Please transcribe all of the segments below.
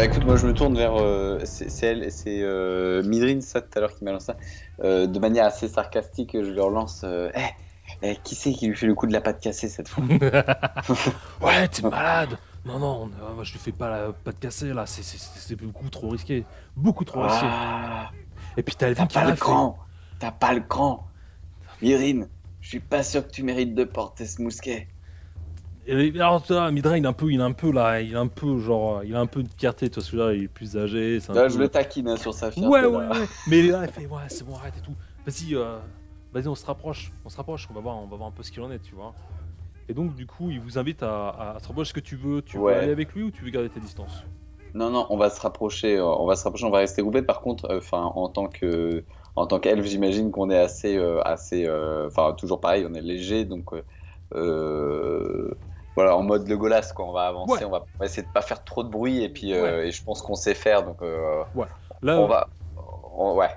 Bah écoute, moi je me tourne vers. C'est Midrine, ça tout à l'heure qui m'a lancé ça. De manière assez sarcastique, je leur lance. Qui c'est qui lui fait le coup de la patte cassée cette fois? Ouais, t'es malade. Non, non, je lui fais pas de casser là, c'est beaucoup trop risqué. Beaucoup trop risqué. Ah, Et puis t'as t'as Elvin qui est pas le là, fait. cran! T'as pas le cran! Midrine, je suis pas sûr que tu mérites de porter ce mousquet. Et alors, tu vois, Midra, il est un peu là, il est un peu genre, il a un peu de fierté, tu vois, celui-là, il est plus âgé, c'est un Là, je peu. le taquine hein, sur sa Ouais, fierté ouais, là. ouais. Mais il est là, il fait, ouais, c'est bon, arrête et tout. Vas-y, vas-y, on se rapproche, on va voir un peu ce qu'il en est, tu vois. Et donc, du coup, il vous invite à se rapprocher. Est-ce que tu veux aller Ouais. avec lui ou tu veux garder tes distances? Non, non, on va se rapprocher. On va se rapprocher. On va rester groupés. Par contre, enfin, en tant qu'elfe, j'imagine qu'on est enfin, toujours pareil, on est léger, donc voilà, en mode Legolas, quoi. On va avancer, Ouais, on va essayer de pas faire trop de bruit, et puis ouais, et je pense qu'on sait faire, donc ouais. Là, on va, ouais.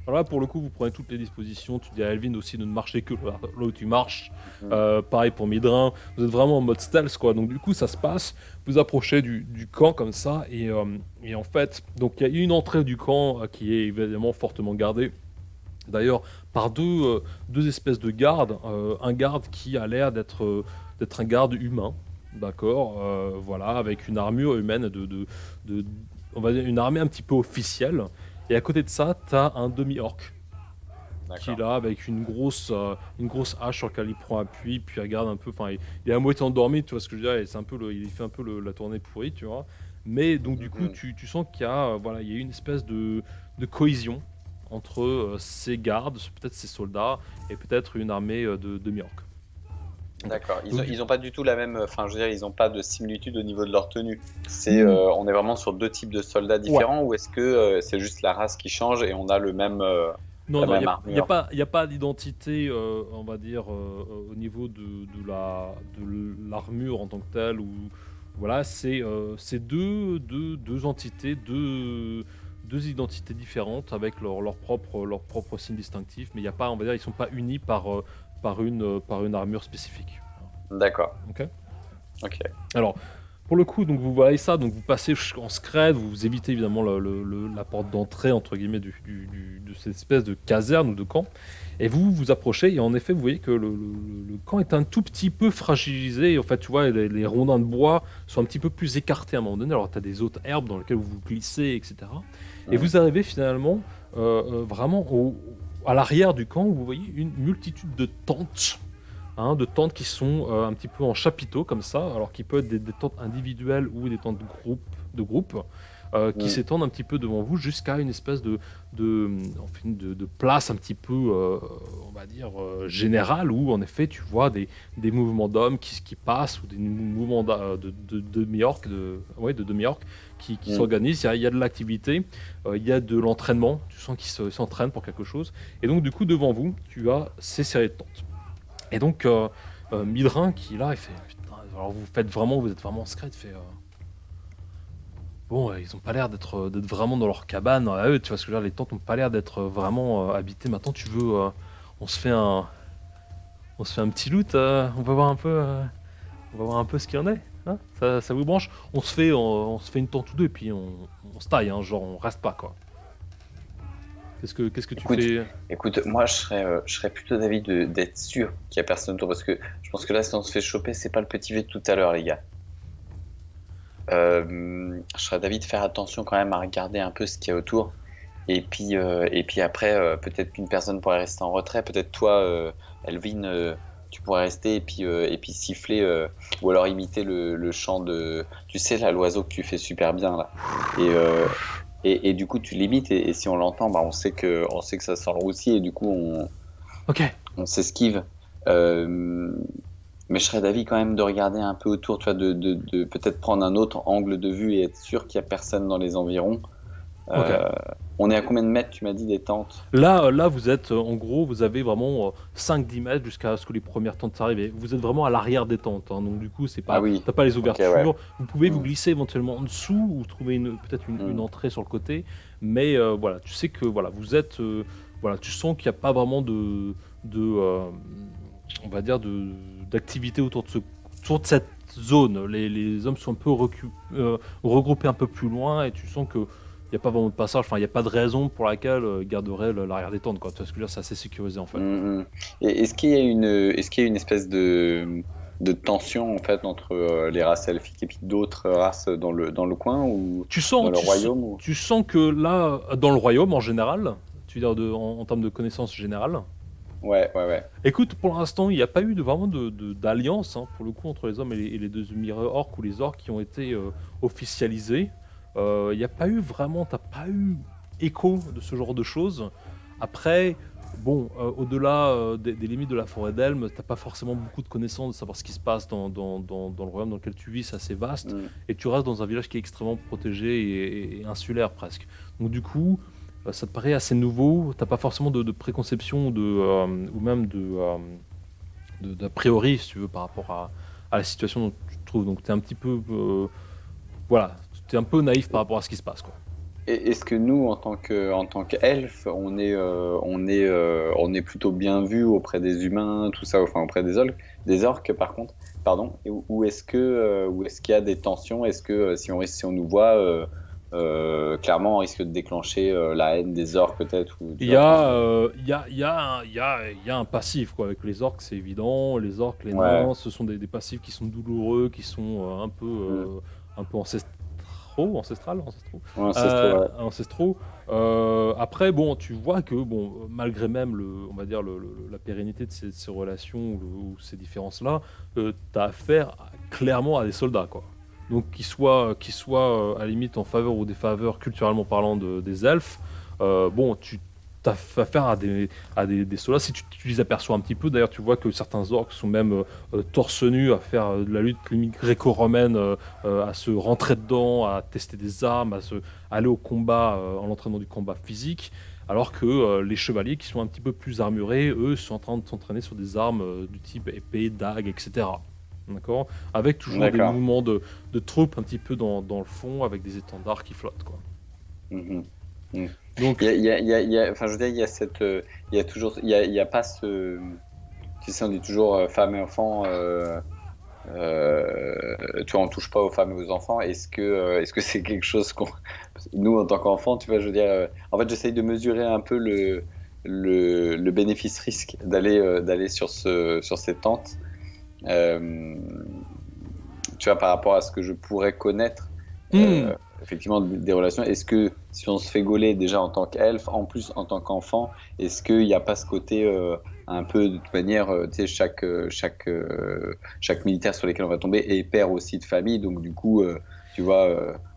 alors là, pour le coup, vous prenez toutes les dispositions. Tu dis à Elvin aussi de ne marcher que là où tu marches. Mhm. Pareil pour Midrin. Vous êtes vraiment en mode stealth, quoi. Donc, du coup, ça se passe. Vous approchez du camp comme ça. Et en fait, donc il y a une entrée du camp qui est évidemment fortement gardée. D'ailleurs, par deux espèces de gardes. Un garde qui a l'air d'être un garde humain. D'accord, voilà, avec une armure humaine de- on va dire une armée un petit peu officielle. Et à côté de ça, t'as un demi-orc qui est D'accord. là avec une grosse hache sur laquelle il prend appui, puis il regarde un peu, enfin il est à moitié endormi, tu vois ce que je veux dire, et c'est un peu il fait un peu la tournée pourrie, tu vois. Mais donc du coup, Mhm. tu sens qu'il y a, voilà, il y a une espèce de cohésion entre ces gardes, peut-être ces soldats, et peut-être une armée de demi-orcs. Ok. D'accord. Donc du Ils ont pas du tout la même. Enfin, je veux dire, ils ont pas de similitude au niveau de leur tenue. coup, On est vraiment sur deux types de soldats ouais. différents, ou est-ce que c'est juste la race qui change et on a Non, la non, il même n'y a, y a armure? pas, y a pas d'identité, on va dire, au niveau de l'armure en tant que telle. Ou, voilà, c'est deux entités, deux identités différentes avec leur propre signe distinctif. Mais il y a pas, on va dire, ils sont pas unis par une armure spécifique. D'accord. Ok. Ok. Alors, pour le coup, donc vous voyez ça, donc vous passez en scred, vous évitez évidemment la porte d'entrée, entre guillemets, de cette espèce de caserne ou de camp, et vous vous approchez, et en effet, vous voyez que le camp est un tout petit peu fragilisé, et en fait, tu vois, les rondins de bois sont un petit peu plus écartés à un moment donné, alors tu as des autres herbes dans lesquelles vous vous glissez, etc. Et Hmm. vous arrivez finalement vraiment à l'arrière du camp, où vous voyez une multitude de tentes, hein, de tentes qui sont un petit peu en chapiteaux comme ça, alors qui peuvent être des tentes individuelles ou des tentes de groupe, qui Hmm. s'étendent un petit peu devant vous jusqu'à une espèce enfin, de place un petit peu, on va dire, générale, où en effet tu vois des mouvements d'hommes qui passent, ou des mouvements de demi-orques, ouais, de demi-orques qui Hmm. s'organisent. Il y a de l'activité, il y a de l'entraînement, tu sens qu'ils s'entraînent pour quelque chose. Et donc du coup devant vous, tu as ces séries de tentes. Et donc, Midrin qui est là, il fait putain, alors vous êtes vraiment secret, il fait bon, ils ont pas l'air d'être vraiment dans leur cabane, à eux, tu vois ce que je veux dire, les tentes ont pas l'air d'être vraiment habitées. Maintenant, tu veux, on se fait un, on se fait un petit loot, on va voir un peu ce qu'il y en est, hein, ça vous branche? On se fait une tente ou deux, et puis on se taille, hein, genre on reste pas quoi. Qu'est-ce que tu Écoute, fais? moi, je serais plutôt d'avis d'être sûr qu'il y a personne autour, parce que je pense que là, si on se fait choper, c'est pas le petit V de tout à l'heure, les gars. Je serais d'avis de faire attention quand même à regarder un peu ce qu'il y a autour. Et puis après, peut-être qu'une personne pourrait rester en retrait. Peut-être toi, Elvin, tu pourrais rester et puis siffler ou alors imiter le chant de, tu sais, là, l'oiseau que tu fais super bien là. Et, euh, et du coup, tu l'imites et si on l'entend, bah, on sait que ça sent le roussi et du coup, Ok. on s'esquive. Euh, mais je serais d'avis quand même de regarder un peu autour, tu vois, de peut-être prendre un autre angle de vue et être sûr qu'il n'y a personne dans les environs. Ok. Euh, on est à combien de mètres, tu m'as dit, des tentes? Là, vous êtes, en gros, vous avez vraiment 5-10 mètres jusqu'à ce que les premières tentes arrivent. Et vous êtes vraiment à l'arrière des tentes, hein. Donc du coup, Ah oui, t'as pas les ok, ouais. ouvertures. Vous pouvez vous Hmm, glisser éventuellement en dessous ou trouver peut-être une hmm. entrée sur le côté. Mais voilà, tu sais que voilà, vous êtes, voilà, tu sens qu'il n'y a pas vraiment on va dire d'activité autour de zone. Les hommes sont un peu regroupés un peu plus loin et tu sens que il n'y a pas vraiment de passage, enfin il n'y a pas de raison pour laquelle ils garderaient l'arrière des tentes, quoi. Tu vois ce que je veux dire, c'est assez sécurisé en fait. Mhm. Et est-ce qu'il y a une espèce de tension en fait entre les races elfiques et puis d'autres races dans le coin ou Tu dans sens, le tu, s- royaume ou... tu sens que là, dans le royaume en général, tu veux dire en termes de connaissances générales, Ouais, ouais, ouais. écoute, pour l'instant, il n'y a pas eu vraiment d'alliance, hein, pour le coup, entre les hommes et les deux demi-orques ou les orques qui ont été officialisés. Il n'y a pas eu vraiment, t'as pas eu écho de ce genre de choses. Après, bon, au-delà des limites de la forêt d'Elm, t'as pas forcément beaucoup de connaissances de savoir ce qui se passe dans le royaume dans lequel tu vis, c'est assez vaste, Mm. et tu restes dans un village qui est extrêmement protégé et insulaire presque. Donc du coup, ça te paraît assez nouveau, t'as pas forcément de préconception ou même d'a priori, si tu veux, par rapport à la situation dont tu te trouves. Donc t'es un petit peu, voilà, t'es un peu naïf par rapport à ce qui se passe, quoi. Et est-ce que nous, en tant qu'elfe, on est plutôt bien vu auprès des humains, tout ça, enfin auprès des orques par contre, pardon, ou est-ce qu'il y a des tensions? Est-ce que si on nous voit, clairement, on risque de déclencher la haine des orques peut-être, ou tu Il y vois, a, enfin, il y a un passif quoi. Avec les orques, c'est évident. Les orques, les ouais, nains, ce sont des passifs qui sont douloureux, qui sont mm, un peu ancestraux. ouais, c'est trop, ouais. Ancestraux. Après, bon, tu vois que bon, malgré même on va dire la pérennité de ces relations ou ces différences-là, tu as affaire clairement à des soldats, quoi. Donc, qu'ils soient à la limite en faveur ou défaveur, culturellement parlant, des elfes. Bon, tu as affaire à des soldats. Si tu les aperçois un petit peu, d'ailleurs, tu vois que certains orques sont même torse nu à faire de la lutte limite gréco-romaine, à se rentrer dedans, à tester des armes, à aller au combat, en l'entraînement du combat physique. Alors que les chevaliers qui sont un petit peu plus armurés, eux, sont en train de s'entraîner sur des armes du type épée, dague, etc. D'accord? Avec toujours des D'accord. mouvements de troupes un petit peu dans le fond, avec des étendards qui flottent, quoi. Mhm. Mm. Donc, Enfin, je veux dire, il y a toujours, il y a pas ce, tu sais, on dit toujours femmes et enfants, tu vois, on touche pas aux femmes et aux enfants. Est-ce que c'est quelque chose qu'on, nous, en tant qu'enfants, tu vois, je veux dire, en fait, j'essaye de mesurer un peu le bénéfice-risque d'aller sur ces tentes, euh, tu vois, par rapport à ce que je pourrais connaître, hmm, effectivement, des relations. Est-ce que si on se fait gauler déjà en tant qu'elfe, en plus en tant qu'enfant, est-ce qu'il n'y a pas ce côté un peu, de toute manière, tu sais, chaque militaire sur lequel on va tomber est père aussi de famille, donc du coup, tu vois,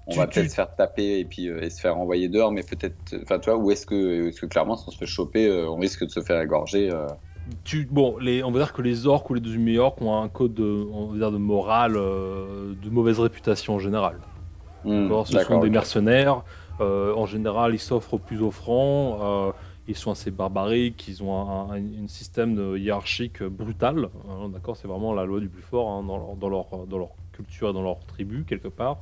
on tu, va peut-être tu, se faire taper et puis et se faire envoyer dehors, mais peut-être, enfin, tu vois, ou est-ce que clairement, si on se fait choper, on risque de se faire égorger bon, on va dire que les orques ou les demi-orques ont un code on va dire de morale de mauvaise réputation en général. D'accord, ce sont D'accord, des ok. mercenaires. En général, ils s'offrent aux plus offrants. Ils sont assez barbariques. Ils ont un système hiérarchique brutal, hein, d'accord, c'est vraiment la loi du plus fort, hein, dans leur culture et dans leur tribu quelque part.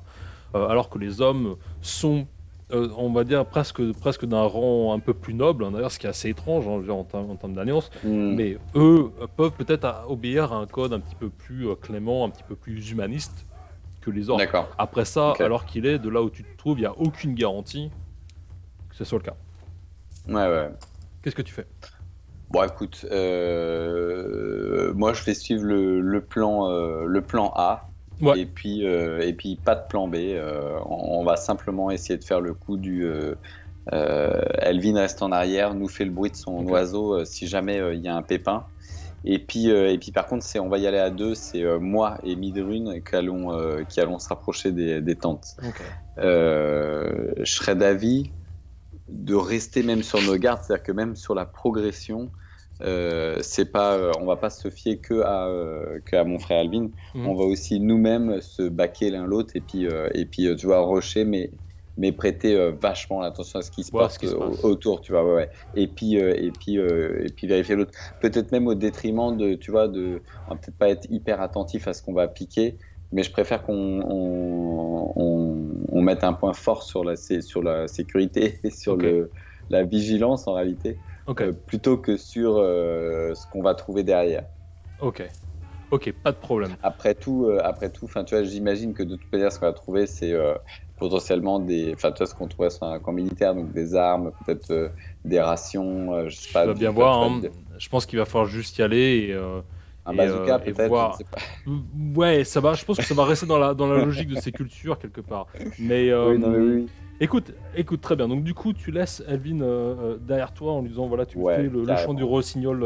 Alors que les hommes sont, on va dire, presque d'un rang un peu plus noble, hein, d'ailleurs, ce qui est assez étrange, hein, je veux dire, en termes d'alliance. Hmm, Mais eux peuvent peut-être obéir à un code un petit peu plus clément, un petit peu plus humaniste que les orques. d'accord, Après ça, ok. alors qu'il est de là où tu te trouves, il n'y a aucune garantie que ce soit le cas. Ouais, ouais. Qu'est-ce que tu fais? Bon, écoute, moi je vais suivre le plan A, Ouais, et puis pas de plan B. On va simplement essayer de faire le coup du Elvin reste en arrière, nous fait le bruit de son ok. oiseau si jamais il y a un pépin. Et puis par contre, on va y aller à deux, c'est moi et Midrune qui allons se rapprocher des tentes. Ok. Je serais d'avis de rester même sur nos gardes, c'est-à-dire que même sur la progression, c'est pas, on va pas se fier que à mon frère Alvin. Mhm. On va aussi nous-mêmes se baquer l'un l'autre et puis tu vois, rusher, mais prêter vachement attention à ce qui se Voilà ce passe qui se passe. autour, tu vois, ouais, ouais. Et puis vérifier l'autre. Peut-être même au détriment tu vois, on va peut-être pas être hyper attentif à ce qu'on va piquer, mais je préfère qu'on mette un point fort sur la sécurité et sur Ok. la vigilance en réalité, Ok. plutôt que sur ce qu'on va trouver derrière. Ok. Ok, pas de problème. Après tout, enfin, tu vois, j'imagine que de toute manière, ce qu'on va trouver, c'est potentiellement enfin, tu vois, ce qu'on trouvait sur un camp militaire, donc des armes, peut-être des rations, je sais Tu pas, vas bien toi, voir, tu vois, hein. Je pense qu'il va falloir juste y aller un bazooka, et peut-être, je ne voir. sais pas. Ouais, ça va. Je pense que ça va rester dans la logique de ces cultures quelque part. Mais Oui, non, mais oui, oui. écoute, très bien. Donc du coup, tu laisses Elvin derrière toi en lui disant voilà, tu me fais Ouais, le chant du carrément. rossignol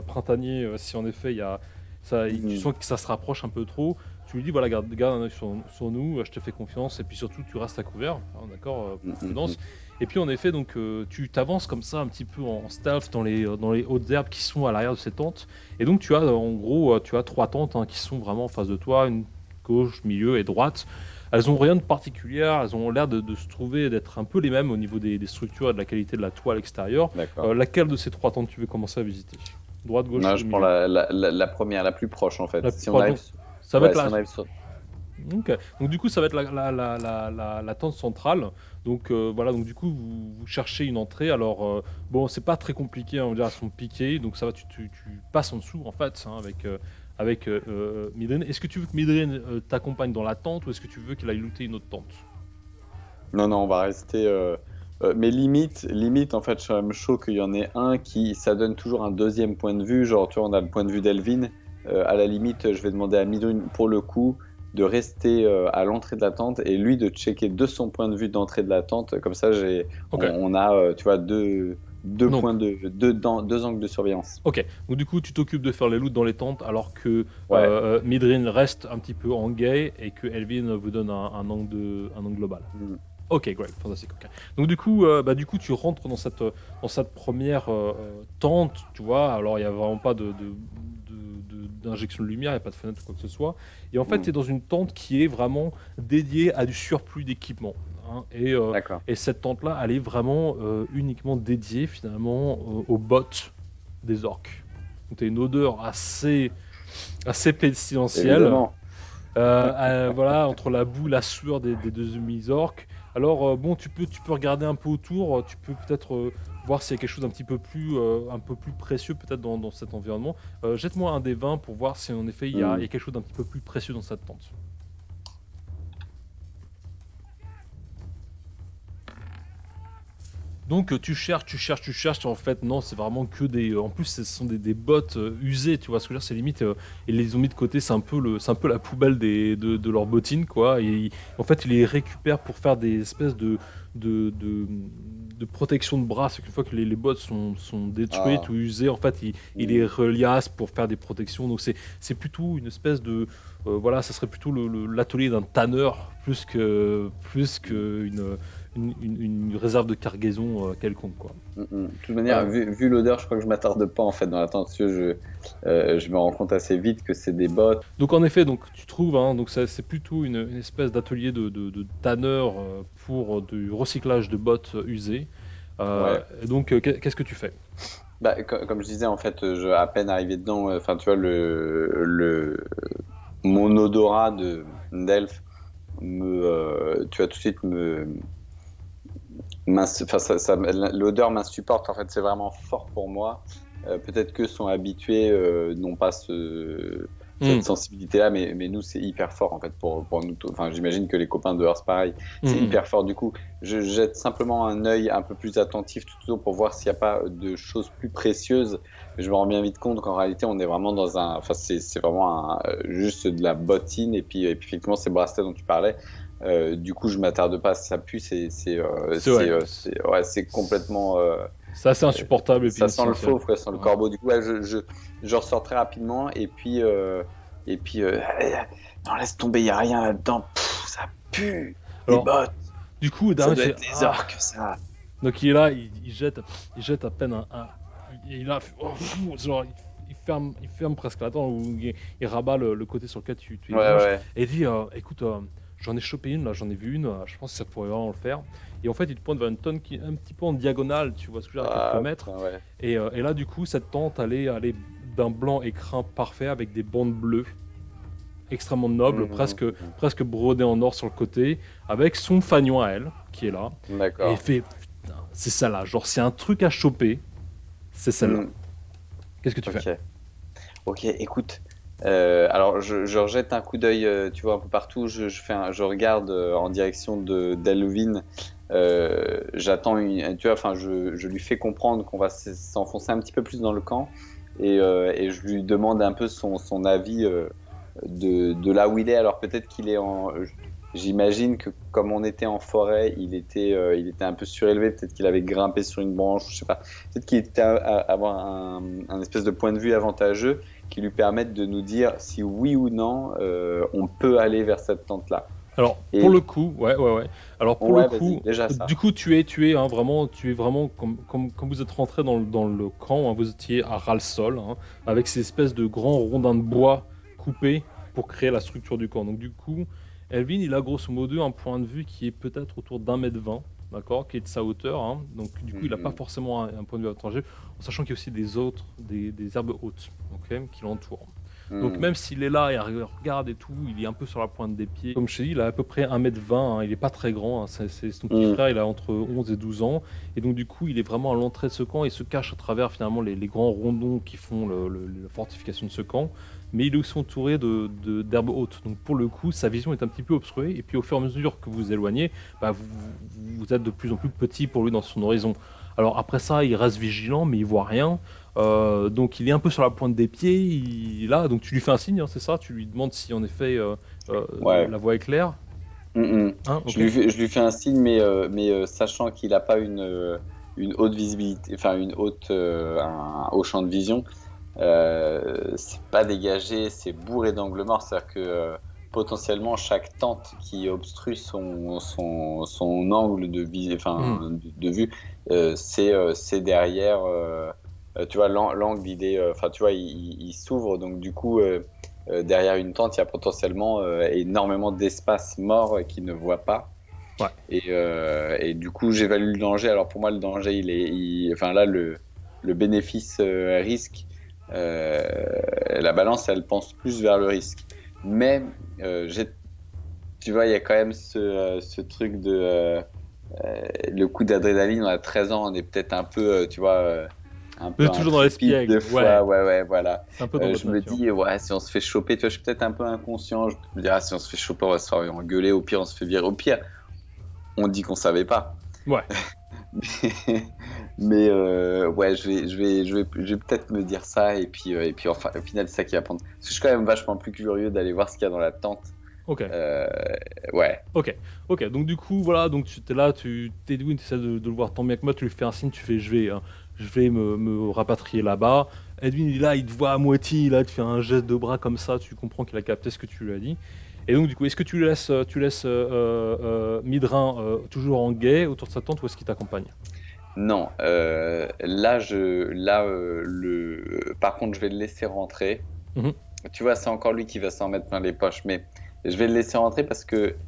printanier si en effet il y a ça, tu Mhm. sens que ça se rapproche un peu trop. Tu lui dis voilà, garde un œil sur nous, je te fais confiance et puis surtout tu restes à couvert, hein, d'accord, Mhm, prudence. mhm. Et puis en effet, donc tu t'avances comme ça un petit peu en stealth dans les hautes herbes qui sont à l'arrière de ces tentes. Et donc tu as en gros tu as trois tentes hein, qui sont vraiment en face de toi, une gauche, milieu et droite. Elles ont rien de particulier, elles ont l'air de se trouver d'être un peu les mêmes au niveau des structures et de la qualité de la toile extérieure. D'accord. Laquelle de ces trois tentes tu veux commencer à visiter? Droite, gauche Non, ou je prends milieu? la première, la plus proche, en fait. La plus Si on proche, arrive donc sur... ça va être Ouais, si la, on arrive sur... Ok. Donc du coup, ça va être la tente centrale. Donc voilà, donc du coup, vous cherchez une entrée. Alors bon, c'est pas très compliqué, hein, on va dire, elles sont piquées. Donc ça va, tu passes en dessous en fait, hein, avec Midrin. Est-ce que tu veux que Midrin t'accompagne dans la tente ou est-ce que tu veux qu'il aille looter une autre tente? Non, non, on va rester... mais limite, en fait, je suis même chaud qu'il y en ait un qui... Ça donne toujours un deuxième point de vue. Genre, tu vois, on a le point de vue d'Elvin. À la limite, je vais demander à Midrin, pour le coup, de rester à l'entrée de la tente et lui de checker de son point de vue d'entrée de la tente. Comme ça, Ok. on a, tu vois, deux Donc points deux angles de surveillance. ok. Donc du coup, tu t'occupes de faire les loots dans les tentes alors que Ouais. Midrin reste un petit peu en gay et que Elvin vous donne un angle global. Mm. Ok, great, fantastique. Ok. Donc du coup, tu rentres dans cette première tente, tu vois. Alors il y a vraiment pas d'injection de lumière, il y a pas de fenêtre ou quoi que ce soit. Et en fait, tu Mm. es dans une tente qui est vraiment dédiée à du surplus d'équipement, hein. D'accord. Et cette tente-là, elle est vraiment uniquement dédiée finalement aux bottes des orques. Donc tu as une odeur assez pestilentielle. Évidemment. Voilà, entre la boue, la sueur des deux orques. Alors, bon, tu peux regarder un peu autour, tu peux peut-être voir s'il y a quelque chose un peu plus précieux peut-être dans cet environnement. Jette-moi un des 20 pour voir si en effet il y a Mm. quelque chose d'un petit peu plus précieux dans cette tente. Donc tu cherches, en fait non c'est vraiment que en plus ce sont des bottes usées, tu vois ce que je veux dire, c'est limite, ils les ont mis de côté, c'est un peu la poubelle de leurs bottines quoi, et en fait ils les récupèrent pour faire des espèces de, de, de protection de bras, c'est qu'une fois que les bottes sont détruites Ah. ou usées, en fait ils les Mm. reliassent pour faire des protections, donc c'est plutôt une espèce de, voilà, ça serait plutôt l'atelier d'un tanneur plus que une réserve de cargaison quelconque, quoi. Mm, mm. De toute manière, Euh, vu l'odeur, je crois que je m'attarde pas en fait dans la tente. Parce que je me rends compte assez vite que c'est des bottes. donc en effet, donc tu trouves, hein, donc c'est plutôt une espèce d'atelier de tanneur pour du recyclage de bottes usées. Ouais. Et donc qu'est-ce que tu fais? Bah, comme je disais, en fait, à peine arrivé dedans, enfin, tu vois, mon odorat d'elfe tu vois, tout de suite enfin, l'odeur m'insupporte. En fait, c'est vraiment fort pour moi. Peut-être que sont habitués, n'ont pas Hmm, cette sensibilité-là, mais nous, c'est hyper fort en fait pour nous. Enfin, j'imagine que les copains de Hearth, pareil, hmm, c'est hmm. hyper fort. Du coup, je jette simplement un œil un peu plus attentif tout autour pour voir s'il n'y a pas de choses plus précieuses. Je me rends bien vite compte qu'en réalité, on est vraiment dans enfin, c'est vraiment juste de la bottine et puis effectivement, ces bracelets dont tu parlais. Du coup, je m'attarde pas, ça pue, C'est vrai, ouais, c'est complètement. c'est assez insupportable et Ça sent le pestilentiel. fauve, quoi, ça sent le Ouais. corbeau. Du coup, ouais, je ressors très rapidement et puis, non, laisse tomber, il y a rien là-dedans. Ça pue, les Alors, bottes. du coup, Ça Darwin doit fait être les ah. orques, ça. Donc il est là, il jette à peine il est là, oh, genre il ferme presque la tente, ou il rabat le côté sur lequel tu Ouais, égorges, ouais. et il dit écoute, j'en ai chopé une là, j'en ai vu une, je pense que ça pourrait vraiment le faire. Et en fait, il te pointe vers une tente qui est un petit peu en diagonale, tu vois ce que je veux dire, à quelques Ah, mètres. putain, ouais. Et là, du coup, cette tente, elle est d'un blanc écrin parfait avec des bandes bleues extrêmement nobles, presque, Mhm. presque brodées en or sur le côté, avec son fanion à elle, qui est là. Et il D'accord. fait, putain, c'est celle-là. Genre, s'il y a un truc à choper, c'est celle-là. Hmm. Qu'est-ce que tu fais? Ok. Ok, écoute. Alors, je rejette un coup d'œil, tu vois, un peu partout. Je regarde en direction d'Elvin. J'attends tu vois, enfin, je lui fais comprendre qu'on va s'enfoncer un petit peu plus dans le camp et je lui demande un peu son avis de là où il est. Alors, peut-être qu'il est en. J'imagine que comme on était en forêt, il était un peu surélevé. Peut-être qu'il avait grimpé sur une branche, je sais pas. Peut-être qu'il était avoir un espèce de point de vue avantageux qui lui permettent de nous dire si oui ou non on peut aller vers cette tente-là. Alors, pour Et le coup, ouais. Alors, pour le ouais, vas-y, coup, déjà ça. du coup, tu es vraiment, comme vous êtes rentré dans le camp, hein, vous étiez à ras-le-sol, hein, avec ces espèces de grands rondins de bois coupés pour créer la structure du camp. Donc, du coup, Elvin, il a grosso modo un point de vue qui est peut-être autour d'1,20 m, d'accord, qui est de sa hauteur, hein. Donc, du coup, il n'a pas Mhm. forcément un point de vue étranger, en sachant qu'il y a aussi des herbes hautes, ok, qui l'entourent. Donc Mhm. même s'il est là et regarde et tout, il est un peu sur la pointe des pieds. Comme je t'ai dit, il a à peu près 1,20 m, hein, il est pas très grand, hein, c'est son petit Mhm. frère, il a entre 11 et 12 ans. Et donc du coup, il est vraiment à l'entrée de ce camp et se cache à travers finalement les grands rondons qui font la fortification de ce camp. Mais il est aussi entouré d'herbes hautes. Donc pour le coup, sa vision est un petit peu obstruée. Et puis au fur et à mesure que vous vous éloignez, bah, vous êtes de plus en plus petit pour lui dans son horizon. Alors après ça, il reste vigilant, mais il voit rien. Donc il est un peu sur la pointe des pieds, là, donc tu lui fais un signe, hein, c'est ça? Tu lui demandes si en effet Ouais. la voie est claire, Mhm. hein, ok? Je lui fais un signe, mais sachant qu'il n'a pas une haute visibilité, enfin un haut champ de vision, c'est pas dégagé, c'est bourré d'angles morts, c'est-à-dire que potentiellement chaque tente qui obstrue son angle Mhm. de vue, c'est derrière, tu vois, l'angle, enfin, tu vois, il s'ouvre, donc du coup, derrière une tente, il y a potentiellement énormément d'espace mort qu'il ne voit pas. Ouais, Et du coup, j'évalue le danger. Alors pour moi, le danger, enfin là, le bénéfice risque, euh, la balance, elle pense plus vers le risque. Mais tu vois, il y a quand même ce truc le coup d'adrénaline. On a 13 ans, on est peut-être un peu, tu vois, un vous peu êtes toujours dans intrépide l'espiègle, des fois. ouais, Ouais, ouais, voilà. c'est un peu dans votre Je me nature. dis, ouais, si on se fait choper, tu vois, je suis peut-être un peu inconscient. Je me dis, ah, si on se fait choper, on va se faire engueuler. Au pire, on se fait virer. Au pire, on dit qu'on savait pas. Ouais, Mais ouais, je vais peut-être me dire ça et puis enfin, au final, c'est ça qui va prendre. Parce que je suis quand même vachement plus curieux d'aller voir ce qu'il y a dans la tente. ok, Euh, ouais, ok, ok, donc du coup, voilà, donc tu es là, Edwin, tu essaies de le voir tant bien que moi, tu lui fais un signe, tu fais, je vais me rapatrier là-bas. Edwin, il est là, il te voit à moitié, là, tu fais un geste de bras comme ça, tu comprends qu'il a capté ce que tu lui as dit. Et donc, du coup, est-ce que tu laisses Midrin toujours en guet autour de sa tente ou est-ce qu'il t'accompagne? non. Là, par contre, je vais le laisser rentrer. Mhm. Tu vois, c'est encore lui qui va s'en mettre plein les poches, mais je vais le laisser rentrer parce que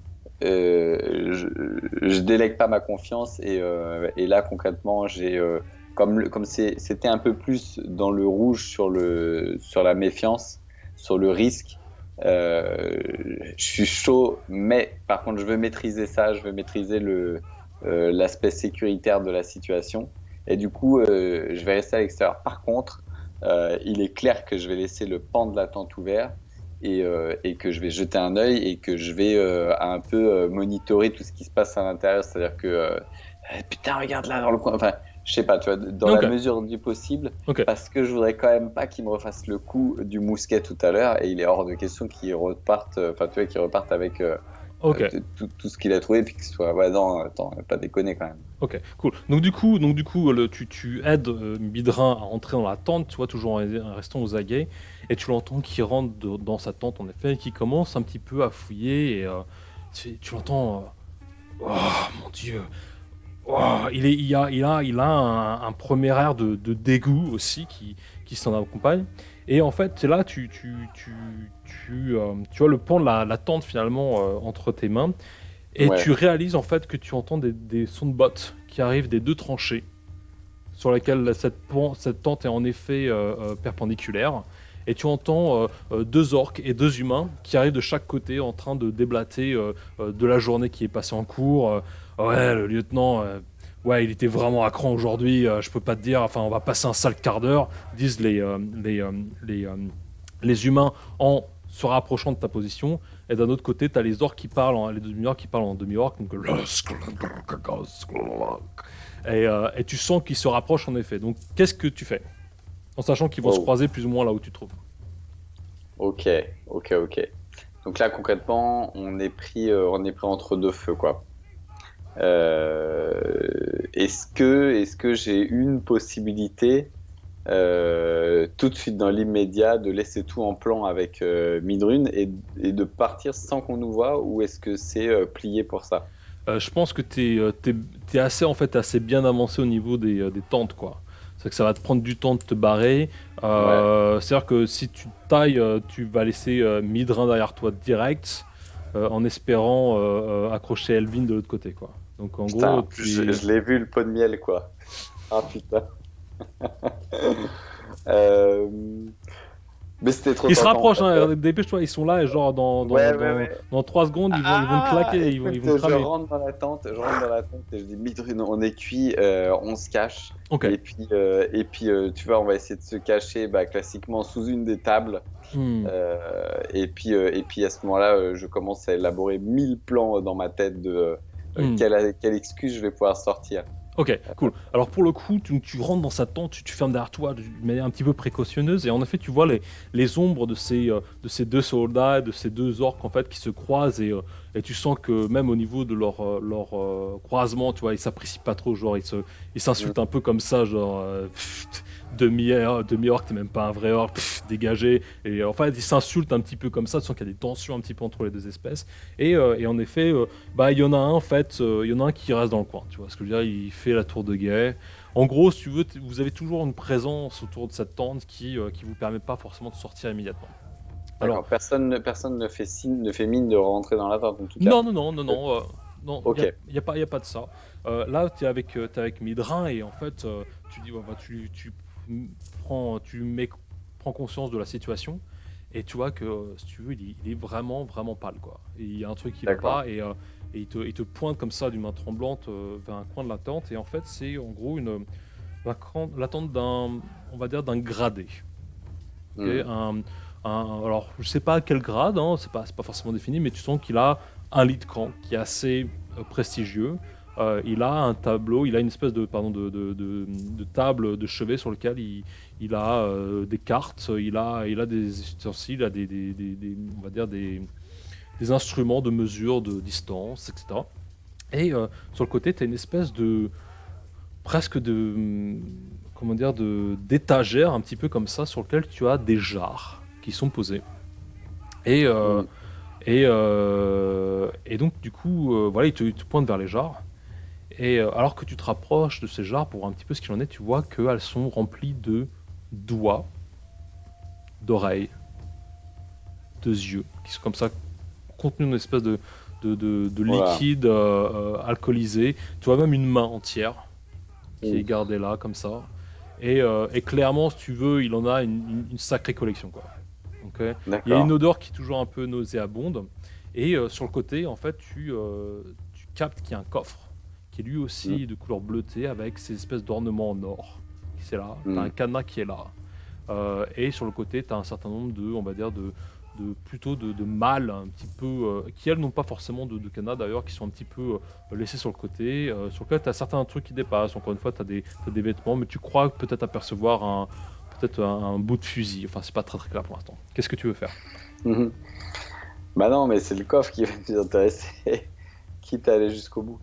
je délègue pas ma confiance et là concrètement comme c'était un peu plus dans le rouge sur la méfiance, sur le risque. Je suis chaud, mais par contre je veux maîtriser ça, je veux maîtriser l'aspect sécuritaire de la situation et du coup je vais rester à l'extérieur. Par contre, il est clair que je vais laisser le pan de la tente ouvert et que je vais jeter un œil et que je vais un peu monitorer tout ce qui se passe à l'intérieur. C'est-à-dire que, putain, regarde là dans le coin. Enfin, je sais pas, tu vois, dans la Ok, mesure du possible, ok, parce que je voudrais quand même pas qu'il me refasse le coup du mousquet tout à l'heure et il est hors de question qu'il reparte, enfin, tu vois, qu'il reparte avec ok. tout ce qu'il a trouvé et puis qu'il soit, ouais, non, attends, pas déconner quand même. Ok, cool. Donc du coup, tu aides Midrin à entrer dans la tente, tu vois, toujours en restant aux aguets, et tu l'entends qui rentre dans sa tente, en effet, et qui commence un petit peu à fouiller, et tu l'entends. Oh mon Dieu! Oh, il a un premier air de dégoût aussi qui s'en accompagne. Et en fait, là, tu as le pan de la tente finalement entre tes mains. Et Ouais, tu réalises en fait que tu entends des sons de bottes qui arrivent des deux tranchées sur lesquelles cette tente est en effet perpendiculaire. Et tu entends deux orques et deux humains qui arrivent de chaque côté en train de déblater de la journée qui est passée en cours. Ouais, le lieutenant, ouais, il était vraiment à cran aujourd'hui, je peux pas te dire, enfin, on va passer un sale quart d'heure, disent les humains en se rapprochant de ta position, et d'un autre côté, tu as les orques qui parlent, les demi-orques qui parlent en demi-orque, donc et tu sens qu'ils se rapprochent en effet. Donc qu'est-ce que tu fais? En sachant qu'ils vont se Oh, croiser plus ou moins là où tu te trouves. ok, ok. Donc là, concrètement, on est pris entre deux feux, quoi. Est-ce que j'ai une possibilité tout de suite dans l'immédiat de laisser tout en plan avec Midrune et de partir sans qu'on nous voit ou est-ce que c'est plié pour ça? Je pense que t'es assez, en fait, assez bien avancé au niveau des tentes, quoi. C'est que ça va te prendre du temps de te barrer. Ouais. C'est-à-dire que si tu tailles, tu vas laisser Midrin derrière toi direct, en espérant accrocher Elvin de l'autre côté, quoi. Donc en Putain, gros, en plus, je l'ai vu le pot de miel, quoi. Ah putain. Euh, Mais c'était trop ils se tentant, en rapprochent, fait. hein, dépêche-toi, ils sont là, et genre Ouais. dans 3 secondes, ils vont te claquer, Écoute, ils vont te je cramer. rentre dans la tente, et je dis Midrune, on est cuit, on se cache. Ok. Tu vois, on va essayer de se cacher classiquement sous une des tables. Hmm. Et puis à ce moment-là, je commence à élaborer 1000 plans dans ma tête de Hmm. quelle excuse je vais pouvoir sortir. Ok, cool. Alors pour le coup, tu rentres dans sa tente, tu fermes derrière toi d'une manière un petit peu précautionneuse, et en effet, tu vois les ombres de ces deux soldats, de ces deux orques en fait qui se croisent, et tu sens que même au niveau de leur croisement, tu vois, ils s'apprécient pas trop, genre ils Mm. s'insultent un peu comme ça, genre demi-orc, t'es même pas un vrai orc, dégagé. Et en fait, ils s'insultent un petit peu comme ça, tu sens qu'il y a des tensions un petit peu entre les deux espèces. Et en effet, il y en a un en fait, il y en a un qui reste dans le coin, tu vois ce que je veux dire, il fait la tour de guet. En gros, si tu veux, vous avez toujours une présence autour de cette tente qui vous permet pas forcément de sortir immédiatement. Alors, D'accord. Personne ne fait signe, ne fait mine de rentrer dans la tente en tout cas. non, Ok. y a pas de ça. Là, t'es avec Midrin, et en fait, tu dis, ouais, prends conscience de la situation, et tu vois que, si tu veux, il est vraiment, vraiment pâle, quoi. Et il y a un truc qui va D'accord. pas, et il te pointe comme ça d'une main tremblante vers un coin de la tente, et en fait, c'est en gros la tente on va dire, d'un gradé. Ok, Hmm. alors, je sais pas quel grade, hein, c'est pas forcément défini, mais tu sens qu'il a un lit de camp qui est assez prestigieux. Il a un tableau, il a une espèce de table de chevet sur lequel il a des cartes, il a des ustensiles, il a on va dire des instruments de mesure de distance, etc. Et sur le côté, tu as une espèce de presque comment dire, d'étagère un petit peu comme ça sur lequel tu as des jarres qui sont posés. Et, Hmm. et donc du coup, voilà, il te pointe vers les jarres. Et alors que tu te rapproches de ces jarres pour voir un petit peu ce qu'il en est, tu vois qu'elles sont remplies de doigts, d'oreilles, de yeux, qui sont comme ça contenus dans une espèce de Voilà. liquide alcoolisé. Tu vois même une main entière qui est Hmm. gardée là, comme ça. Et clairement, si tu veux, il en a une sacrée collection, quoi. Ok. Il y a une D'accord. odeur qui est toujours un peu nauséabonde. Et sur le côté, en fait, tu captes qu'il y a un coffre qui est lui Hmm. aussi de couleur bleutée avec ces espèces d'ornements en or. C'est là. T'as Hmm. un cadenas qui est là. Et sur le côté, t'as un certain nombre on va dire, plutôt de mâles un petit peu, qui elles n'ont pas forcément de cadenas d'ailleurs, qui sont un petit peu laissés sur le côté, sur lequel tu as certains trucs qui dépassent. Encore une fois, t'as des vêtements, mais tu crois peut-être apercevoir peut-être un bout de fusil. Enfin, c'est pas très très clair pour l'instant. Qu'est-ce que tu veux faire? Mhm. Bah non, mais c'est le coffre qui va nous intéresser, quitte à aller jusqu'au bout.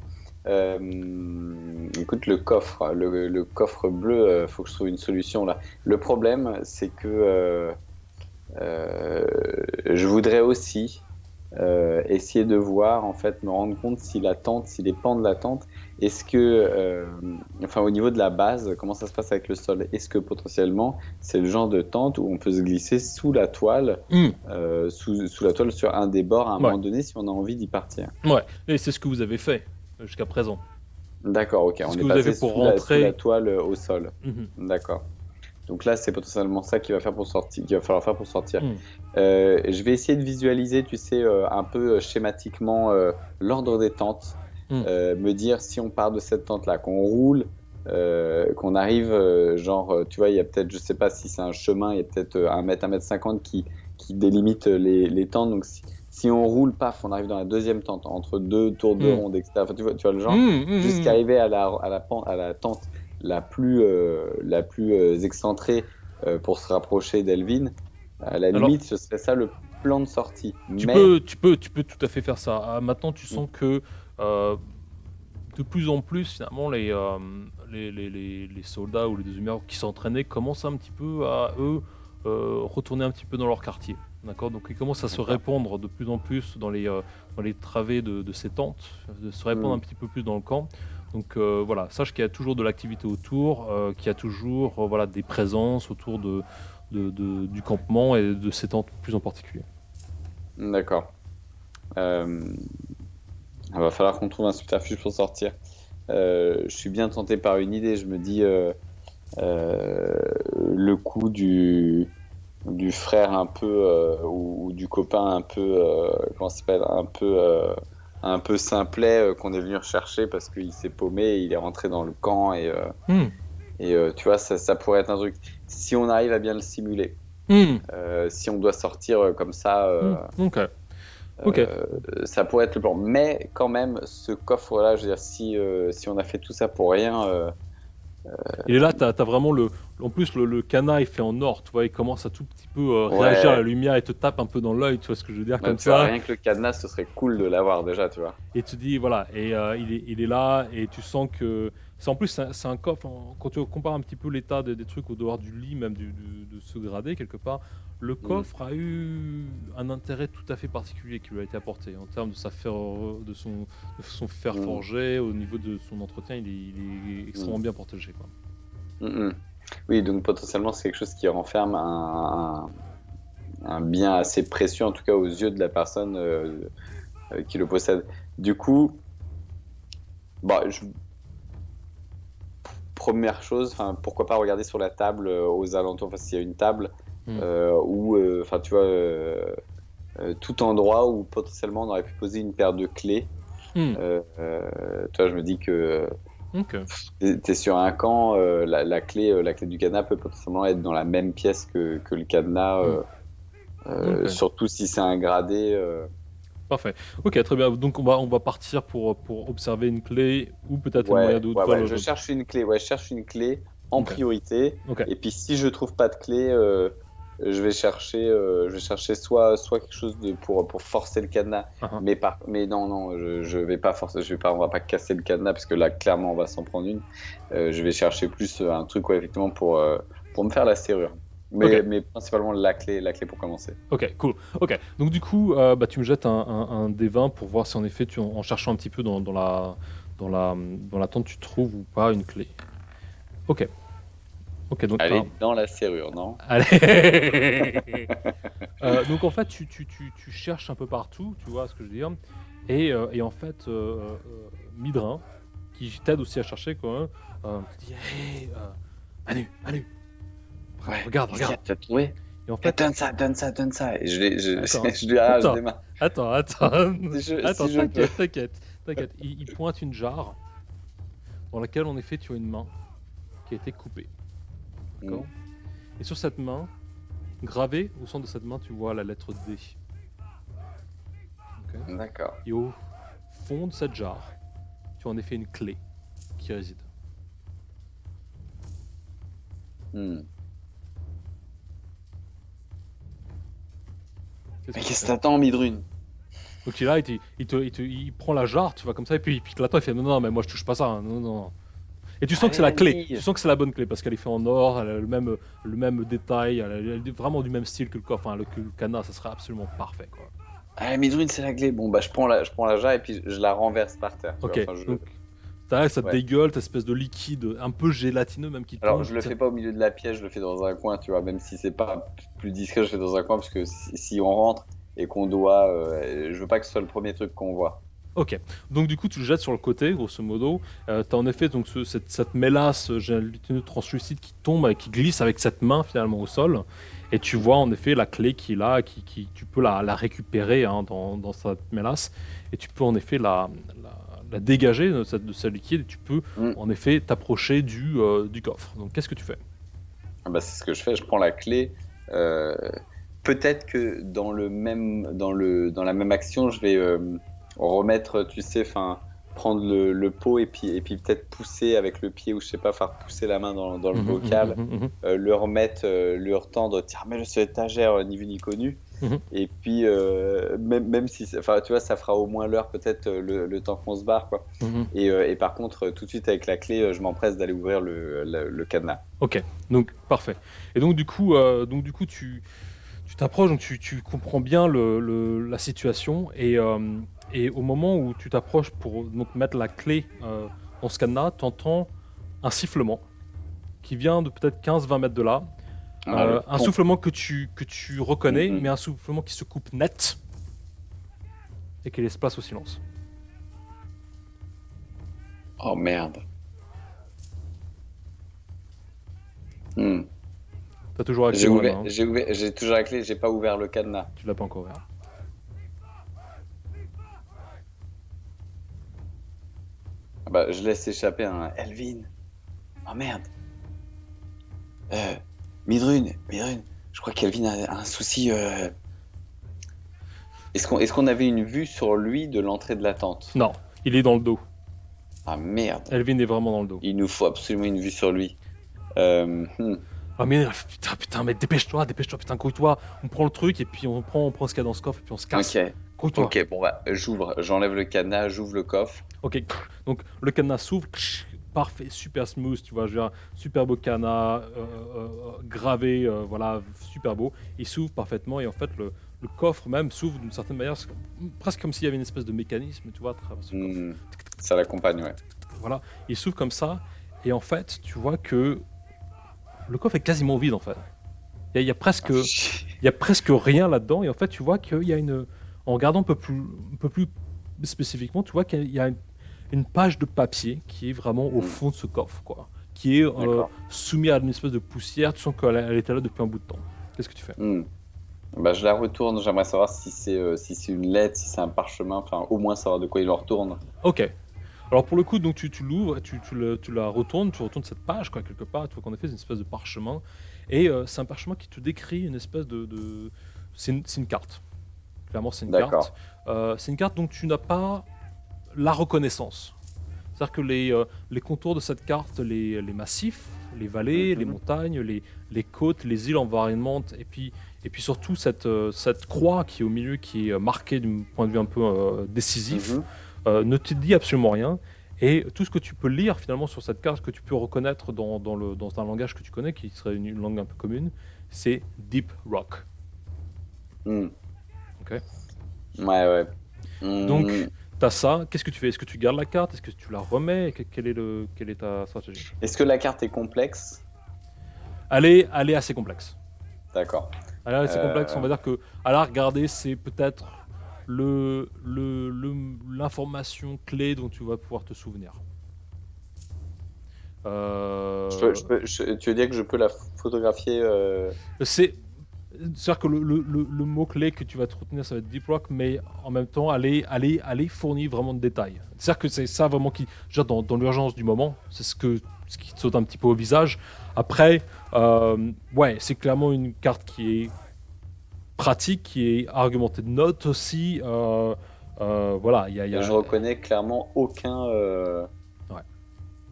Écoute, le coffre bleu, faut que je trouve une solution là. Le problème, c'est que euh, je voudrais aussi essayer de voir, en fait, me rendre compte si la tente, si les pans de la tente, est-ce que, enfin, au niveau de la base, comment ça se passe avec le sol? Est-ce que potentiellement, c'est le genre de tente où on peut se glisser sous la toile, Hmm. sous la toile sur un des bords à un Ouais, moment donné si on a envie d'y partir? ouais. Et c'est ce que vous avez fait jusqu'à présent. D'accord, ok, C'est ce on que est vous avez passé fait pour sous la rentrer. toile au sol. Mhm. D'accord. Donc là, c'est potentiellement ça qu'il va falloir faire pour sortir. Hmm. Je vais essayer de visualiser, tu sais, un peu schématiquement l'ordre des tentes. Hmm. Me dire si on part de cette tente-là, qu'on roule qu'on arrive, tu vois, il y a peut-être, je sais pas si c'est un chemin, il y a peut-être 1 mètre qui délimite les tentes. Donc si on roule, paf, on arrive dans la deuxième tente, entre deux tours de Hmm. ronde, etc. Enfin, tu vois le genre, Hmm, hmm, jusqu'à hmm. arriver à la tente la plus excentrée pour se rapprocher d'Elvin. À la Alors, limite, ce serait ça le plan de sortie. tu Mais peux, tu peux, tu peux tout à fait faire ça. Maintenant, tu sens que euh, de plus en plus, finalement, les soldats ou les deuxièmes qui s'entraînaient commencent un petit peu à, eux, retourner un petit peu dans leur quartier. D'accord. Donc, ils commencent à se d'accord. répandre de plus en plus dans les travées de ces tentes, de se répandre Hmm. un petit peu plus dans le camp. Donc, voilà, sache qu'il y a toujours de l'activité autour, qu'il y a toujours voilà, des présences autour du campement et de ces tentes plus en particulier. D'accord. Euh, il va falloir qu'on trouve un subterfuge pour sortir. Je suis bien tenté par une idée. Je me dis euh, le coup du frère un peu ou du copain un peu comment ça s'appelle un peu simplet qu'on est venu rechercher parce qu'il s'est paumé, il est rentré dans le camp Hmm. tu vois ça pourrait être un truc si on arrive à bien le simuler. Hmm. Si on doit sortir comme ça, Hmm. Ok. Ok. ça pourrait être le plan. Mais quand même, ce coffre-là, je veux dire, si on a fait tout ça pour rien, Et là, t'as vraiment le. En plus, le canard, il fait en or, tu vois, il commence à tout petit peu réagir à la ouais, lumière et te tape un peu dans l'œil, tu vois ce que je veux dire, bah, comme tu vois, ça. rien que le cadenas, ce serait cool de l'avoir déjà, tu vois. Et tu dis, voilà, et il est là, et tu sens que. En plus, c'est un coffre, quand tu compares un petit peu l'état des trucs au dehors du lit, même de ce gradé, quelque part, le Mm, coffre a eu un intérêt tout à fait particulier qui lui a été apporté en termes de, de son fer mm, forgé, au niveau de son entretien, il est mm, extrêmement bien protégé, quoi. mm, mm. Oui, donc potentiellement, c'est quelque chose qui renferme un bien assez précieux, en tout cas aux yeux de la personne qui le possède. Du coup, bah, première chose, enfin, pourquoi pas regarder sur la table aux alentours, enfin, s'il y a une table, Hmm. ou, enfin, tu vois, tout endroit où potentiellement on aurait pu poser une paire de clés. Hmm. Tu vois, je me dis que Ok. t'es sur un camp, la clé du cadenas peut potentiellement être dans la même pièce que le cadenas, Hmm. Ok. surtout si c'est un gradé. Parfait. Ok, très bien. Donc on va partir pour observer une clé ou peut-être un moyen Ouais, de ouais, toi ouais, le. je cherche une clé. Ouais, je cherche une clé en Ok. priorité. Ok. Et puis si je trouve pas de clé, je vais chercher soit quelque chose pour forcer le cadenas. Ah, ah. Mais non, non, je vais pas forcer, on va pas casser le cadenas parce que là, clairement, on va s'en prendre une. Je vais chercher plus un truc, ouais, effectivement, pour me faire la serrure. Ok. Mais principalement la clé pour commencer. Ok. Cool. Ok. Donc du coup, bah, tu me jettes un des 20 pour voir si en effet, en cherchant un petit peu dans la tente, tu trouves ou pas une clé. Ok. Ok. Donc Elle t'as. est dans la serrure, non? Allez. Donc en fait, tu cherches un peu partout, tu vois ce que je veux dire. Et en fait, Midrin, qui t'aide aussi à chercher, quoi, te dit, hey, Manu, Ouais, regarde, qu'est-ce qu'il y regarde. a? T'as trouvé? Et en fait, Donne ça, donne ça, donne ça. Et attends, je lui arrache attends, des mains. attends, attends, Si je peux. t'inquiète. Il pointe une jarre dans laquelle, en effet, tu as une main qui a été coupée, Mm, d'accord? Et sur cette main, gravée au centre de cette main, tu vois la lettre D. Ok. d'accord. Et au fond de cette jarre, tu as en effet une clé qui réside. Mm. Qu'est-ce Mais que tu qu'est-ce que fais? t'attends, Midrune? Donc il est là, il prend la jarre, tu vois, comme ça, et puis il pique la toi, il fait non, non, mais moi je touche pas ça, hein, non, non. Et tu sens que c'est Allez, la clé, tu allez. sens que c'est la bonne clé, parce qu'elle est faite en or, elle a le même détail, elle est vraiment du même style que le coffre, enfin, que le canard, ça serait absolument parfait, quoi. Allez, Midrune, c'est la clé. Bon, bah, je prends la jarre et puis je la renverse par terre, tu vois. Ok, Enfin, donc t'as là, ça te ouais. dégueule, cette espèce de liquide un peu gélatineux même qui Alors, tombe. je le fais pas au milieu de la pièce, je le fais dans un coin, tu vois. Même si c'est pas plus discret, je le fais dans un coin parce que si on rentre et qu'on doit, je veux pas que ce soit le premier truc qu'on voit. Ok, donc du coup tu le jettes sur le côté, grosso modo. T'as en effet donc cette mélasse gélatineux translucide qui tombe et qui glisse avec cette main finalement au sol. Et tu vois en effet la clé qui est là, tu peux la récupérer hein, dans cette mélasse. Et tu peux en effet la la dégager de ce liquide et tu peux Mm. en effet t'approcher du coffre. Donc qu'est-ce que tu fais? Ah bah, c'est ce que je fais, je prends la clé. euh, Peut-être que dans la même action, je vais remettre, tu sais, enfin, prendre le pot et puis peut-être pousser avec le pied ou je sais pas, faire pousser la main dans le Mhm, mhm, bocal, mhm, mhm, le remettre, lui retendre, tiens, remets-le sur l'étagère, ni vu ni connu. mhm. Et puis, même si, enfin, tu vois, ça fera au moins l'heure, peut-être le temps qu'on se barre, quoi. Mhm. Et par contre, tout de suite avec la clé, je m'empresse d'aller ouvrir le cadenas. Ok, donc parfait. Et donc du coup tu t'approches, donc tu comprends bien la situation et au moment où tu t'approches pour donc mettre la clé dans ce cadenas, tu entends un sifflement qui vient de peut-être 15-20 mètres de là. Ah, le Un con. soufflement que tu reconnais, Mm, mais mm. un soufflement qui se coupe net et qui laisse place au silence. Oh merde. Hmm. Tu as toujours la clé dans la main, hein. J'ai toujours la clé, j'ai pas ouvert le cadenas. Tu l'as pas encore ouvert. Ah bah, je laisse échapper un Elvin. Oh merde. Euh, Midrune, je crois qu'Elvin a un souci. Est-ce qu'on avait une vue sur lui de l'entrée de la tente? Non, il est dans le dos. Ah merde. Elvin est vraiment dans le dos. Il nous faut absolument une vue sur lui. Hmm. Ah mais putain, mais dépêche-toi, putain, couille-toi. On prend le truc et puis on prend ce qu'il y a dans ce coffre et puis on se casse. Ok. Couille-toi. Ok, bon bah, j'enlève le cadenas, j'ouvre le coffre. Ok, donc le cadenas s'ouvre, parfait, super smooth, tu vois, je veux dire, super beau cadenas, gravé, voilà, super beau. Il s'ouvre parfaitement et en fait le coffre même s'ouvre d'une certaine manière, c'est presque comme s'il y avait une espèce de mécanisme, tu vois, à travers ce coffre. Hmm. Ça l'accompagne, ouais. Voilà, il s'ouvre comme ça et en fait, tu vois que le coffre est quasiment vide en fait. Il y a presque, Ah, il y a presque rien là-dedans et en fait, tu vois qu'il y a en regardant un peu plus spécifiquement, tu vois qu'il y a une page de papier qui est vraiment au hmm. fond de ce coffre, quoi, qui est D'accord. soumis à une espèce de poussière. Tu sens qu'elle était là depuis un bout de temps. Qu'est-ce que tu fais? Hmm. Bah, je la retourne, j'aimerais savoir si c'est une lettre, si c'est un parchemin, enfin au moins savoir de quoi il en retourne. Ok. Alors pour le coup, donc tu l'ouvres, tu la retournes, tu retournes cette page, quoi, quelque part. Tu vois qu'en effet, c'est une espèce de parchemin. Et c'est un parchemin qui te décrit une espèce c'est une carte. Clairement, c'est une D'accord. carte. C'est une carte dont tu n'as pas la reconnaissance. C'est-à-dire que les contours de cette carte, les massifs, les vallées, les Mhm. montagnes, les côtes, les îles environnantes, et puis surtout cette croix qui est au milieu, qui est marquée d'un point de vue un peu décisif, Mhm. ne te dit absolument rien. Et tout ce que tu peux lire finalement sur cette carte, que tu peux reconnaître dans un langage que tu connais, qui serait une langue un peu commune, c'est Deep Rock. Hmm. Ok. Ouais, ouais. Donc, Hmm. tu as ça. Qu'est-ce que tu fais? Est-ce que tu gardes la carte? Est-ce que tu la remets? Quelle est ta stratégie? Est-ce que la carte est complexe? Elle est assez complexe. D'accord. Elle est assez complexe. On Euh, va dire que à la regarder, c'est peut-être l'information clé dont tu vas pouvoir te souvenir. Euh, Tu veux dire que je peux la photographier c'est C'est-à-dire que le mot-clé que tu vas te retenir, ça va être Deep Rock, mais en même temps, elle est fournie vraiment de détails. C'est-à-dire que c'est ça vraiment qui, déjà dans l'urgence du moment, c'est ce qui te saute un petit peu au visage. Après, ouais, c'est clairement une carte qui est pratique, qui est argumentée de notes aussi. Voilà, je reconnais clairement Ouais,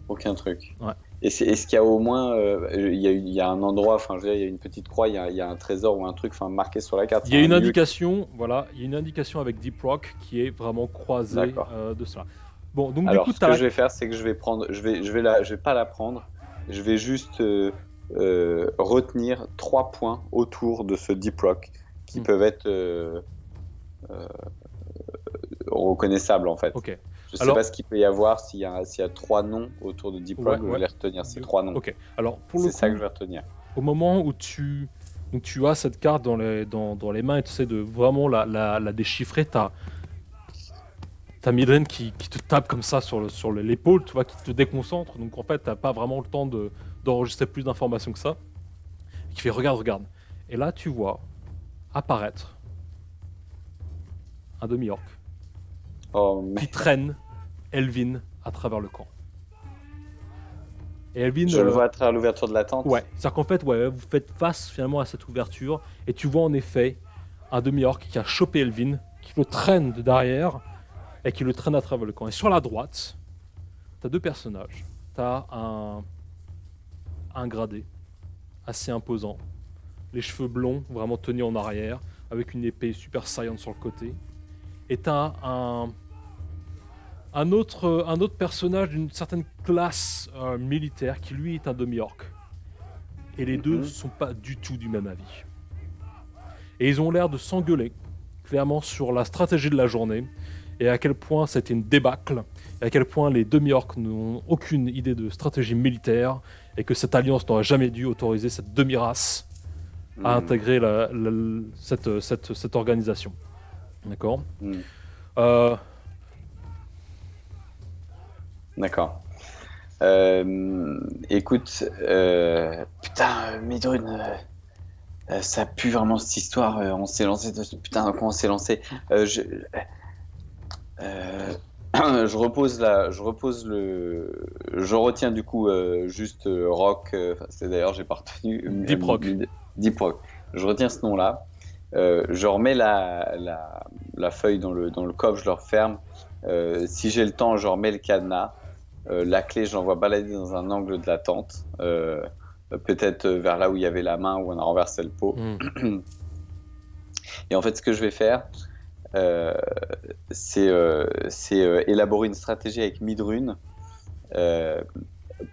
aucun truc. ouais. Est-ce qu'il y a au moins il y a un endroit, enfin je veux dire, il y a une petite croix, il y a un trésor ou un truc enfin marqué sur la carte, Il c'est y a un une lieu. indication, voilà, il y a une indication avec Deep Rock qui est vraiment croisée D'accord. de cela. Bon, donc du Alors, coup, ce tu as que la... je vais faire, c'est que je vais pas la prendre. Je vais juste retenir 3 points autour de ce deep rock qui Hmm. peuvent être reconnaissables en fait. Ok. Je sais pas Alors, ce qu'il peut y avoir s'il y a 3 noms autour de deep ouais, rock. Je vais ouais. les retenir ces 3 noms. Ok. Alors, pour le C'est ça que coup, je vais retenir. au moment où donc tu as cette carte dans les mains et tu essaies de vraiment la déchiffrer, t'as Midrin qui te tape comme ça sur l'épaule, tu vois, qui te déconcentre. Donc en fait, t'as pas vraiment le temps d'enregistrer plus d'informations que ça. Et qui fait regarde, regarde. Et là, tu vois apparaître un demi-orc Oh mais qui traîne Elvin à travers le camp. Et Elvin, Je le vois à travers l'ouverture de la tente. ouais, c'est-à-dire qu'en fait, ouais, vous faites face finalement à cette ouverture et tu vois en effet un demi-orc qui a chopé Elvin, qui le traîne de derrière et qui le traîne à travers le camp. Et sur la droite, t'as deux personnages. T'as un gradé assez imposant, les cheveux blonds vraiment tenus en arrière, avec une épée super saillante sur le côté. Et t'as un autre personnage d'une certaine classe militaire qui lui est un demi-orc. Et les deux sont pas du tout du même avis. Et ils ont l'air de s'engueuler, clairement, sur la stratégie de la journée, et à quel point c'était une débâcle, et à quel point les demi-orcs n'ont aucune idée de stratégie militaire, et que cette alliance n'aurait jamais dû autoriser cette demi-race à intégrer cette organisation. D'accord euh, D'accord. Écoute, putain, Midrun, ça pue vraiment cette histoire. On s'est lancé dessus. Putain, comment on s'est lancé je retiens du coup juste Rock. C'est d'ailleurs, j'ai pas retenu. Deep Rock. Deep Rock. Je retiens ce nom-là. Je remets la feuille dans le coffre, je le referme. Si j'ai le temps, je remets le cadenas. La clé, je l'envoie balader dans un angle de la tente. Peut-être vers là où il y avait la main, où on a renversé le pot. Et en fait, ce que je vais faire, c'est élaborer une stratégie avec Midrun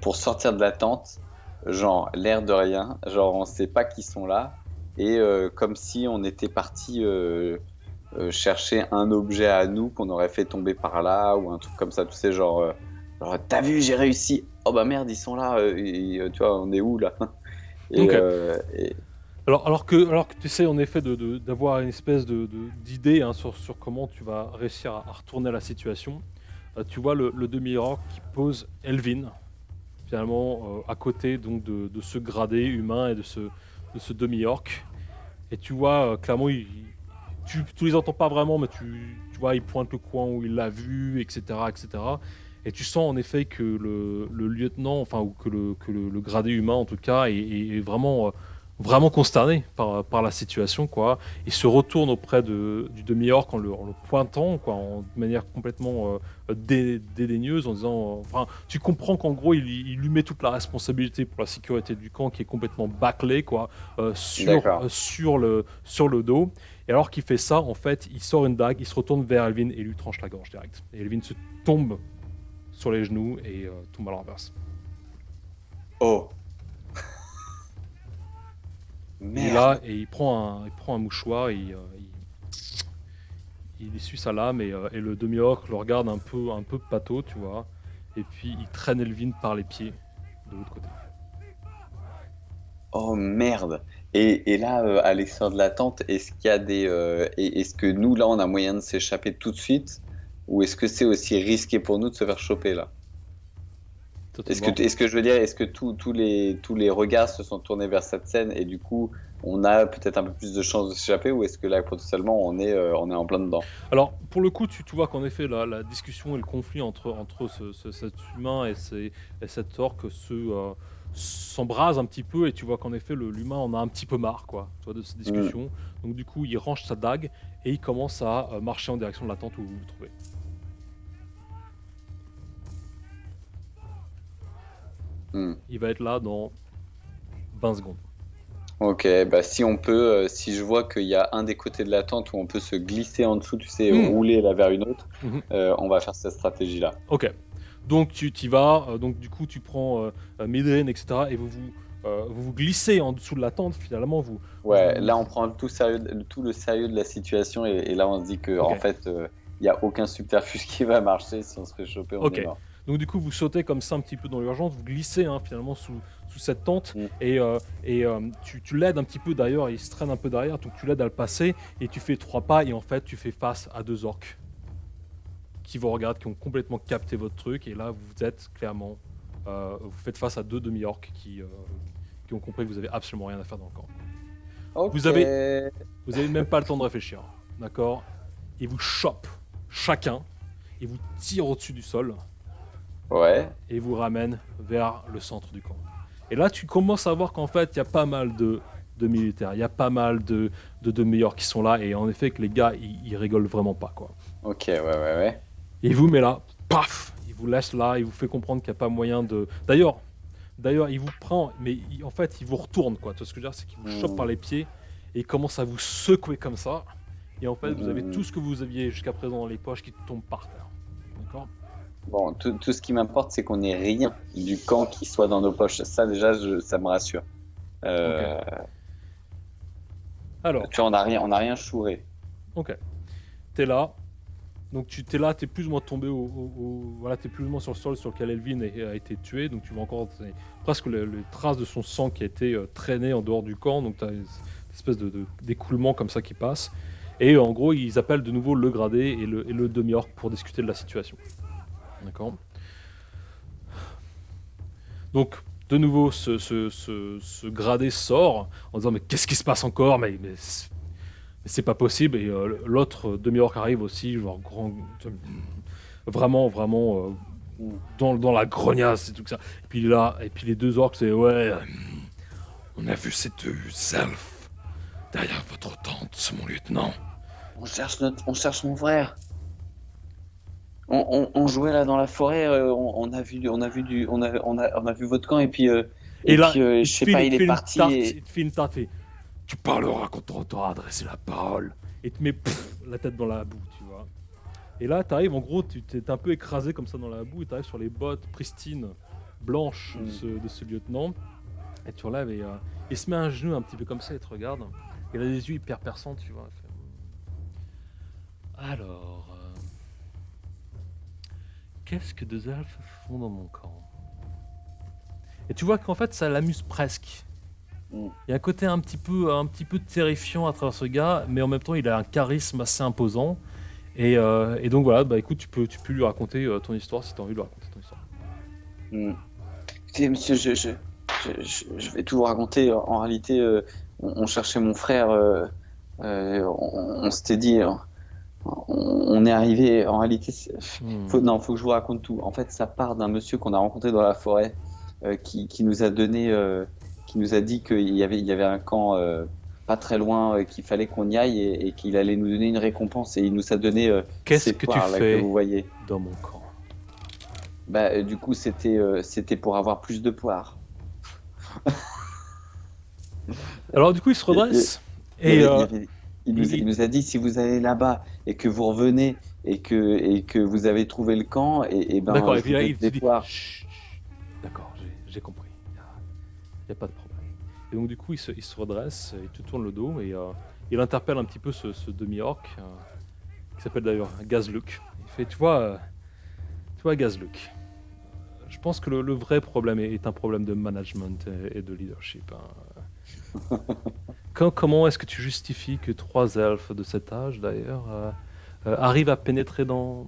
pour sortir de la tente, genre l'air de rien, genre on sait pas qui sont là, et comme si on était parti chercher un objet à nous qu'on aurait fait tomber par là, ou un truc comme ça, tu sais, genre t'as vu, j'ai réussi, oh bah merde, ils sont là, tu vois, on est où là? Et, okay. Alors que tu essaies en effet d'avoir une espèce d'idée sur comment tu vas réussir à retourner la situation, tu vois le demi-orc qui pose Elvin, finalement, à côté donc, de ce gradé humain et de ce demi-orc. Et tu vois, clairement, tu les entends pas vraiment, mais tu vois, il pointe le coin où il l'a vu, etc., etc. Et tu sens en effet que le lieutenant, enfin, ou que le gradé humain en tout cas, est vraiment consterné par la situation, quoi. Il se retourne auprès du demi-orc en le pointant, quoi, de manière complètement dédaigneuse, en disant... Enfin, tu comprends qu'en gros, il lui met toute la responsabilité pour la sécurité du camp, qui est complètement bâclé, quoi, sur le dos. Et alors qu'il fait ça, en fait, il sort une dague, il se retourne vers Elvin et lui tranche la gorge direct. Et Elvin se tombe sur les genoux et tombe à l'envers. Oh. Il est là et il prend un mouchoir, et il essuie sa lame, et le demi-orc le regarde un peu pâteau, tu vois. Et puis il traîne Elvin par les pieds de l'autre côté. Oh merde. Et là, à l'extérieur de la tente, est-ce qu'il y a est-ce que nous, là, on a moyen de s'échapper tout de suite? Ou est-ce que c'est aussi risqué pour nous de se faire choper, là? Est-ce que je veux dire, est-ce que tous les regards se sont tournés vers cette scène et du coup on a peut-être un peu plus de chances de s'échapper, ou est-ce que là potentiellement on est en plein dedans? Alors pour le coup tu vois qu'en effet la discussion et le conflit entre cet humain et cet orc s'embrase un petit peu, et tu vois qu'en effet l'humain en a un petit peu marre, quoi, tu vois, de cette discussion. Donc du coup il range sa dague et il commence à marcher en direction de la tente où vous vous trouvez. Il va être là dans 20 secondes. Ok, bah si on peut, si je vois qu'il y a un des côtés de la tente où on peut se glisser en dessous, tu sais, rouler là vers une autre, on va faire cette stratégie-là. Ok, donc tu y vas, donc du coup tu prends Midrun, etc. et vous vous glissez en dessous de la tente, finalement. Ouais, là on prend tout le sérieux de la situation, et là on se dit que en fait, il n'y a aucun subterfuge qui va marcher. Si on se fait choper, on est mort. Donc du coup vous sautez comme ça un petit peu dans l'urgence, vous glissez finalement sous cette tente, et tu l'aides un petit peu d'ailleurs, il se traîne un peu derrière, donc tu l'aides à le passer, et tu fais 3 pas, et en fait tu fais face à 2 orques qui vous regardent, qui ont complètement capté votre truc, et là vous êtes clairement, vous faites face à 2 demi-orques qui ont compris que vous avez absolument rien à faire dans le camp. Okay. Vous avez même pas le temps de réfléchir, d'accord? Ils vous chopent chacun. il vous tire au-dessus du sol Ouais. et vous ramène vers le centre du camp. Et là, tu commences à voir qu'en fait, il y a pas mal de militaires, il y a pas mal de demi-orques qui sont là, et en effet, que les gars, ils rigolent vraiment pas, quoi. Ok, ouais, ouais, ouais. Et il vous met là, paf, il vous laisse là, il vous fait comprendre qu'il n'y a pas moyen de. D'ailleurs, il vous prend, mais en fait, il vous retourne, quoi. Tu vois ce que je veux dire, c'est qu'il vous chope par Hmm. les pieds et il commence à vous secouer comme ça. Et en fait, Hmm, vous avez hmm, tout hmm. ce que vous aviez jusqu'à présent dans les poches qui tombe par terre. D'accord? Bon, tout ce qui m'importe, c'est qu'on n'ait rien du camp qui soit dans nos poches. Ça, déjà, ça me rassure. Ok. Euh, Alors, tu vois, on a rien chouré. ok. T'es là. Donc tu t'es là, t'es plus ou moins tombé voilà, t'es plus ou moins sur le sol sur lequel Elvin a été tué. Donc tu vois encore presque les traces de son sang qui a été traîné en dehors du camp. Donc t'as une espèce d'écoulement comme ça qui passe. Et en gros, ils appellent de nouveau le gradé et le demi-orc pour discuter de la situation. D'accord. Donc, de nouveau, ce gradé sort en disant mais qu'est-ce qui se passe encore, mais c'est pas possible. Et l'autre demi-orc arrive aussi, genre vraiment Hmm. dans la grognasse et tout ça. Et puis là, et puis les deux orcs, c'est ouais, on a vu ces deux elfes derrière votre tente, mon lieutenant. On cherche mon frère. On jouait là dans la forêt. On a vu votre camp Et et là, puis, je sais pas, il il te est fait une parti tarte, et il te fait une tarte, il fait, tu parleras quand on t'aura adressé la parole. Et il te met la tête dans la boue, tu vois. Et là, t'arrives, en gros, tu t'es un peu écrasé comme ça dans la boue, et t'arrives sur les bottes pristines, blanches Hmm. de ce lieutenant, et tu relèves, et il se met un genou un petit peu comme ça, et te regarde. Il a des yeux hyper perçants, tu vois. Il fait, alors, qu'est-ce que deux elfes font dans mon camp? Et tu vois qu'en fait, ça l'amuse presque. Hmm. Il y a un côté un petit peu terrifiant à travers ce gars, mais en même temps, il a un charisme assez imposant. Et donc voilà, bah écoute, tu peux lui raconter ton histoire si tu as envie de lui raconter ton histoire. Hmm. Écoutez, monsieur, je vais tout vous raconter. En réalité, on cherchait mon frère. On s'était dit, on est arrivé. En réalité, Hmm. non, faut que je vous raconte tout. En fait, ça part d'un monsieur qu'on a rencontré dans la forêt, qui nous a donné, qui nous a dit il y avait un camp pas très loin, qu'il fallait qu'on y aille et qu'il allait nous donner une récompense. Et il nous a donné Qu'est-ce ces que tu poires là que fais vous voyez. dans mon camp? Bah, du coup, c'était pour avoir plus de poires. Alors du coup, il se Il y, redresse il y et avait, il y avait- il il- nous a dit si vous allez là-bas et que vous revenez et que vous avez trouvé le camp, et ben d'accord, et je puis vous là, donne il te des dit, poires. chut, chut. D'accord, j'ai compris. Y a pas de problème. Et donc du coup, il se redresse, il te tourne le dos et il interpelle un petit peu ce demi-orc qui s'appelle d'ailleurs Gazluk. Il fait, tu vois Gazluk. Je pense que le vrai problème est un problème de management et de leadership, hein. Comment est-ce que tu justifies que trois elfes de cet âge, d'ailleurs, arrivent à pénétrer dans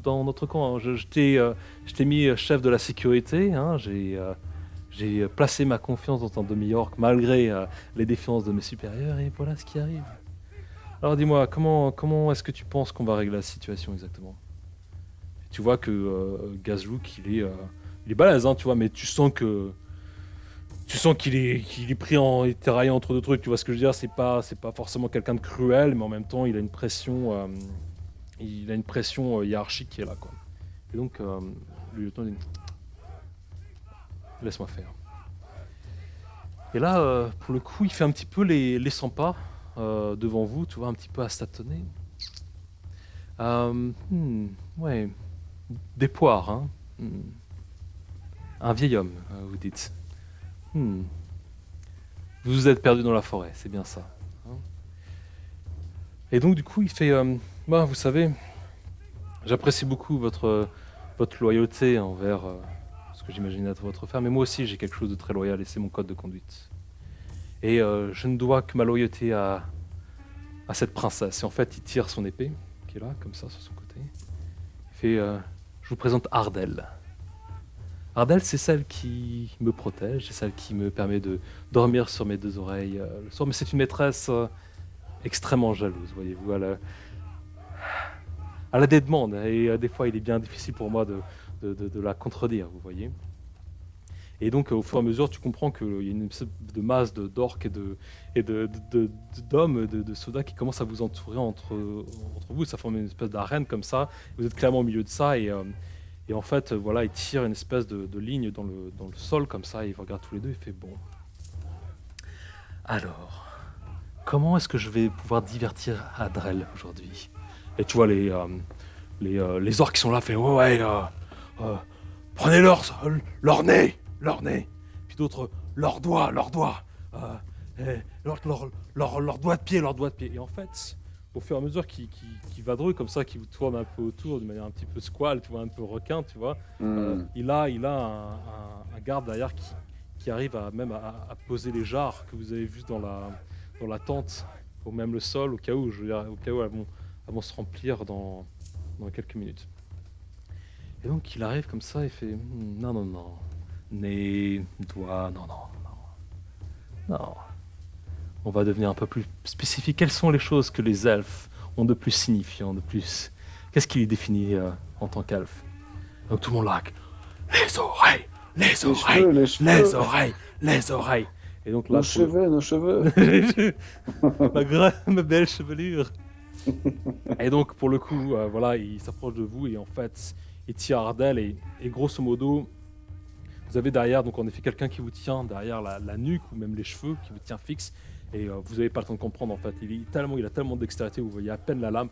notre camp, hein? Je t'ai mis chef de la sécurité, hein. J'ai placé ma confiance dans ton demi-orc malgré les défiances de mes supérieurs, et voilà ce qui arrive. Alors dis-moi, comment est-ce que tu penses qu'on va régler la situation exactement? Tu vois que Gazlouk, il est balèze, hein, tu vois, mais tu sens qu'il est pris en, il est tiraillé entre deux trucs. Tu vois ce que je veux dire? C'est pas forcément quelqu'un de cruel, mais en même temps, il a une pression hiérarchique qui est là, quoi. Et donc, le lieutenant dit, laisse-moi faire. Et là, pour le coup, il fait un petit peu les 100 pas devant vous, tu vois, un petit peu à se tâtonner. Ouais, des poires, hein. Hmm. Un vieil homme, vous dites. Hmm. Vous vous êtes perdu dans la forêt, c'est bien ça, hein. Et donc du coup, il fait, bah, vous savez, j'apprécie beaucoup votre loyauté envers ce que j'imagine être votre frère, mais moi aussi j'ai quelque chose de très loyal et c'est mon code de conduite. Et je ne dois que ma loyauté à cette princesse. Et en fait, il tire son épée, qui est là, comme ça, sur son côté. Il fait, je vous présente Ardell. Ardell, c'est celle qui me protège, c'est celle qui me permet de dormir sur mes deux oreilles le soir, mais c'est une maîtresse extrêmement jalouse, voyez-vous. à la demande. Et des fois, il est bien difficile pour moi de la contredire, vous voyez. Et donc, au fur et à mesure, tu comprends qu'il y a une espèce de masse d'orques d'hommes, de soldats qui commencent à vous entourer entre vous. Ça forme une espèce d'arène comme ça. Vous êtes clairement au milieu de ça. Et en fait, voilà, ils tirent une espèce de ligne dans le sol comme ça. Et ils vous regardent tous les deux. Il fait bon. Alors, comment est-ce que je vais pouvoir divertir Adrel aujourd'hui? Et tu vois les orques qui sont là, fait ouais, euh, prenez leur nez, leur nez. Puis d'autres, leurs doigts, et leurs doigts de pied, leurs doigts de pied. Et en fait, au fur et à mesure qu'il vadrouille comme ça, qu'il vous tourne un peu autour de manière un petit peu squale, tu vois, un peu requin, tu vois, il a un garde derrière qui arrive même à poser les jarres que vous avez vues dans la tente, ou même le sol, au cas où elles vont se remplir dans quelques minutes. Et donc il arrive comme ça et fait non, nez, doigt, non. On va devenir un peu plus spécifique. Quelles sont les choses que les elfes ont de plus signifiant, de plus... Qu'est-ce qui les définit en tant qu'elfe? Donc tout le monde là, les oreilles, les oreilles, les oreilles, les oreilles. Et donc là, nos cheveux. ma belle chevelure. Et donc pour le coup, voilà, il s'approche de vous et en fait, il tire Ardel et grosso modo, vous avez derrière, donc en effet, quelqu'un qui vous tient derrière la nuque ou même les cheveux, qui vous tient fixe. Et vous n'avez pas le temps de comprendre en fait. Il a tellement de dextérité, vous voyez à peine la lame.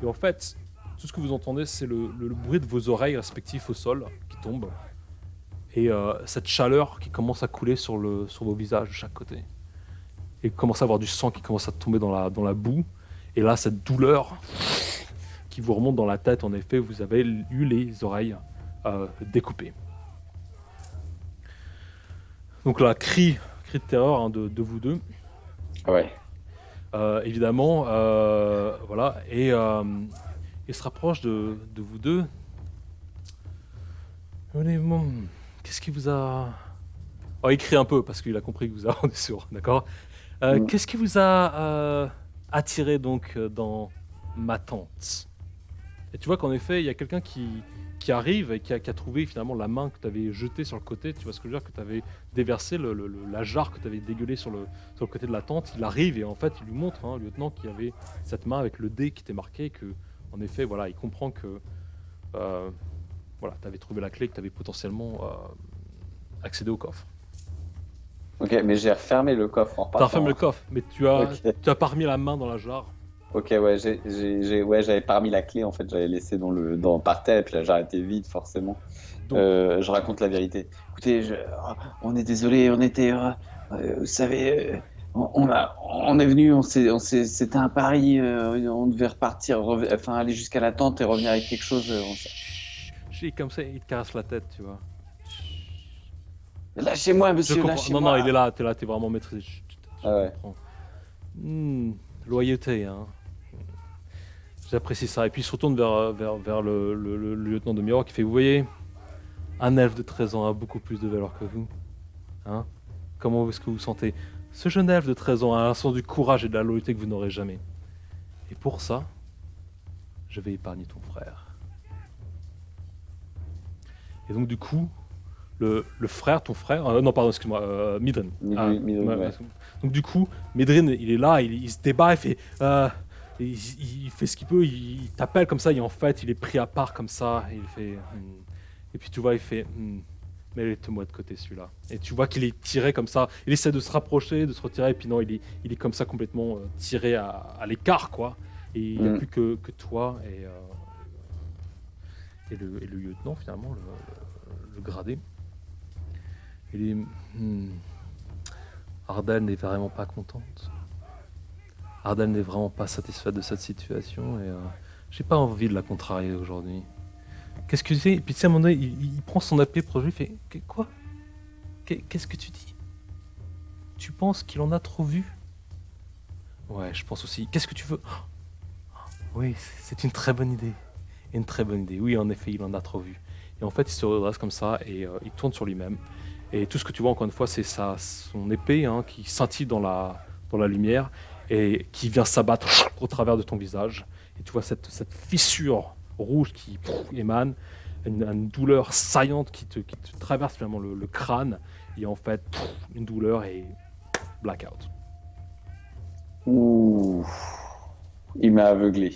Et en fait, tout ce que vous entendez, c'est le bruit de vos oreilles respectives au sol qui tombent. Et cette chaleur qui commence à couler sur vos visages de chaque côté. Et vous commencez à avoir du sang qui commence à tomber dans la boue. Et là, cette douleur qui vous remonte dans la tête, en effet, vous avez eu les oreilles découpées. Donc là, cri de terreur de vous deux. Ouais. Évidemment, voilà, et il se rapproche de vous deux. Qu'est-ce qui vous a... Oh, il crie un peu parce qu'il a compris que vous avez rendu sourd, d'accord. Qu'est-ce qui vous a attiré donc dans ma tente? Et tu vois qu'en effet, il y a quelqu'un qui arrive et qui a trouvé finalement la main que tu avais jetée sur le côté, tu vois ce que je veux dire, que tu avais déversé la jarre que tu avais dégueulée sur le côté de la tente. Il arrive et en fait il lui montre, le lieutenant, qu'il y avait cette main avec le dé qui était marqué, que en effet voilà, il comprend que voilà, tu avais trouvé la clé, que tu avais potentiellement accédé au coffre. Ok, mais j'ai refermé le coffre en repartant. Tu as refermé le coffre, mais tu as pas remis la main dans la jarre. Ok, ouais, j'avais pas remis la clé en fait, j'avais laissé par terre et puis la jarre était vide forcément. Donc, je raconte la vérité. Écoutez, on est désolé, on était, vous savez, on est venu, c'était un pari, on devait repartir, aller jusqu'à la tente et revenir avec quelque chose. Chut, comme ça, il te caresse la tête, tu vois. Lâchez-moi, monsieur, lâchez-moi. Non, il est là, t'es vraiment maîtrisé. Ah ouais. Loyauté, hein. J'apprécie ça. Et puis il se retourne vers le lieutenant de Miroir qui fait, vous voyez, un elfe de 13 ans a beaucoup plus de valeur que vous. Hein? Comment est-ce que vous sentez? Ce jeune elfe de 13 ans a un sens du courage et de la loyauté que vous n'aurez jamais. Et pour ça, je vais épargner ton frère. Et donc du coup, le frère, ton frère... non, pardon, excuse-moi, Midrin. Ouais. Donc du coup, Midrin, il est là, il se débat, il fait... il fait ce qu'il peut, il t'appelle comme ça, et en fait, il est pris à part comme ça, et il fait... Et puis tu vois, il fait... mais laisse-moi de côté celui-là. Et tu vois qu'il est tiré comme ça, il essaie de se rapprocher, de se retirer, et puis non, il est comme ça complètement tiré à l'écart, quoi. Et il n'y a plus que toi et le lieutenant, finalement, le gradé. Il est... Ardal n'est vraiment pas contente. Ardal n'est vraiment pas satisfaite de cette situation et j'ai pas envie de la contrarier aujourd'hui. Qu'est-ce que tu sais? Et puis tu sais, à un moment donné, il prend son épée proche de lui et fait quoi? Qu'est-ce que tu dis? Tu penses qu'il en a trop vu? Ouais, je pense aussi. Qu'est-ce que tu veux? Oui, c'est une très bonne idée. Une très bonne idée. Oui, en effet, il en a trop vu. Et en fait, il se redresse comme ça et il tourne sur lui-même. Et tout ce que tu vois, encore une fois, c'est son épée qui scintille dans la lumière et qui vient s'abattre au travers de ton visage. et tu vois cette fissure rouge qui émane, une douleur saillante qui te traverse finalement le crâne, et en fait, une douleur et blackout. Ouh, il m'a aveuglé.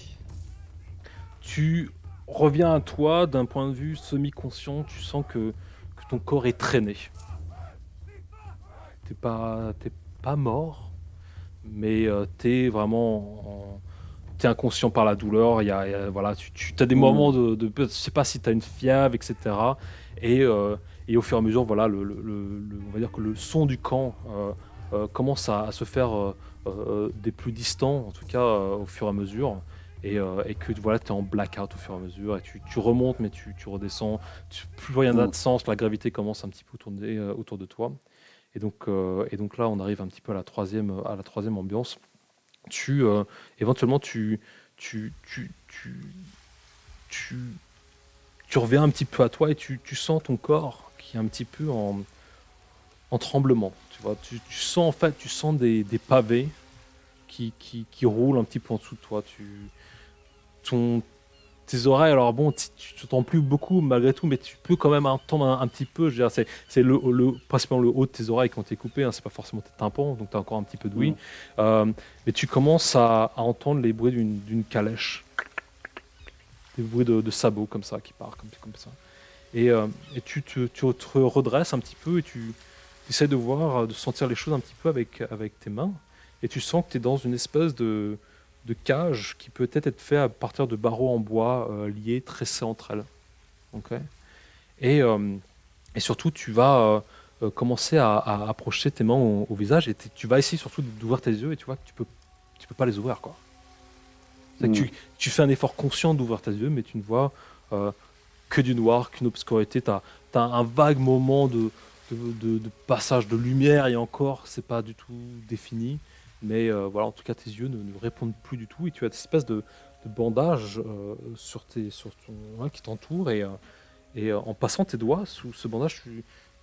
Tu reviens à toi d'un point de vue semi-conscient, tu sens que ton corps est traîné. T'es pas mort, mais t'es vraiment t'es inconscient par la douleur. Voilà, tu as des moments Ouh, je sais pas si tu as une fièvre, etc. Et, euh, et au fur et à mesure, voilà, on va dire que le son du camp commence à se faire des plus distants, en tout cas au fur et à mesure. Et que voilà, tu es en blackout au fur et à mesure. Et tu remontes, mais tu redescends. Plus rien n'a ouh. de sens. La gravité commence un petit peu à tourner autour de toi. Et donc là, on arrive un petit peu à la troisième ambiance. Éventuellement, tu, tu, tu, tu, tu reviens un petit peu à toi et tu sens ton corps qui est un petit peu en tremblement. Tu vois, tu sens en fait, tu sens des pavés qui roulent un petit peu en dessous de toi. Ton, Tes oreilles, alors bon, tu t'entends plus beaucoup malgré tout, mais tu peux quand même entendre un petit peu. Je veux dire, c'est principalement le haut de tes oreilles qui ont été coupées, hein, c'est pas forcément tes tympans, donc tu as encore un petit peu d'ouïe. Hmm. Euh, mais tu commences à entendre les bruits d'une calèche, des bruits de sabots comme ça qui partent comme ça. Et tu te redresses un petit peu et tu essaies de voir, de sentir les choses un petit peu avec tes mains. Et tu sens que tu es dans une espèce de cage qui peut peut-être être fait à partir de barreaux en bois liés, tressés entre elles. Ok. et, euh, et surtout, tu vas commencer à approcher tes mains au visage et tu vas essayer surtout d'ouvrir tes yeux et tu vois que tu peux pas les ouvrir, quoi. C'est que Hmm. tu fais un effort conscient d'ouvrir tes yeux, mais tu ne vois euh, que du noir, qu'une obscurité. Tu as un vague moment de passage de lumière et encore, c'est pas du tout défini. Mais voilà, en tout cas, tes yeux ne répondent plus du tout et tu as cette espèce de bandage sur ton qui t'entoure et en passant tes doigts sous ce bandage,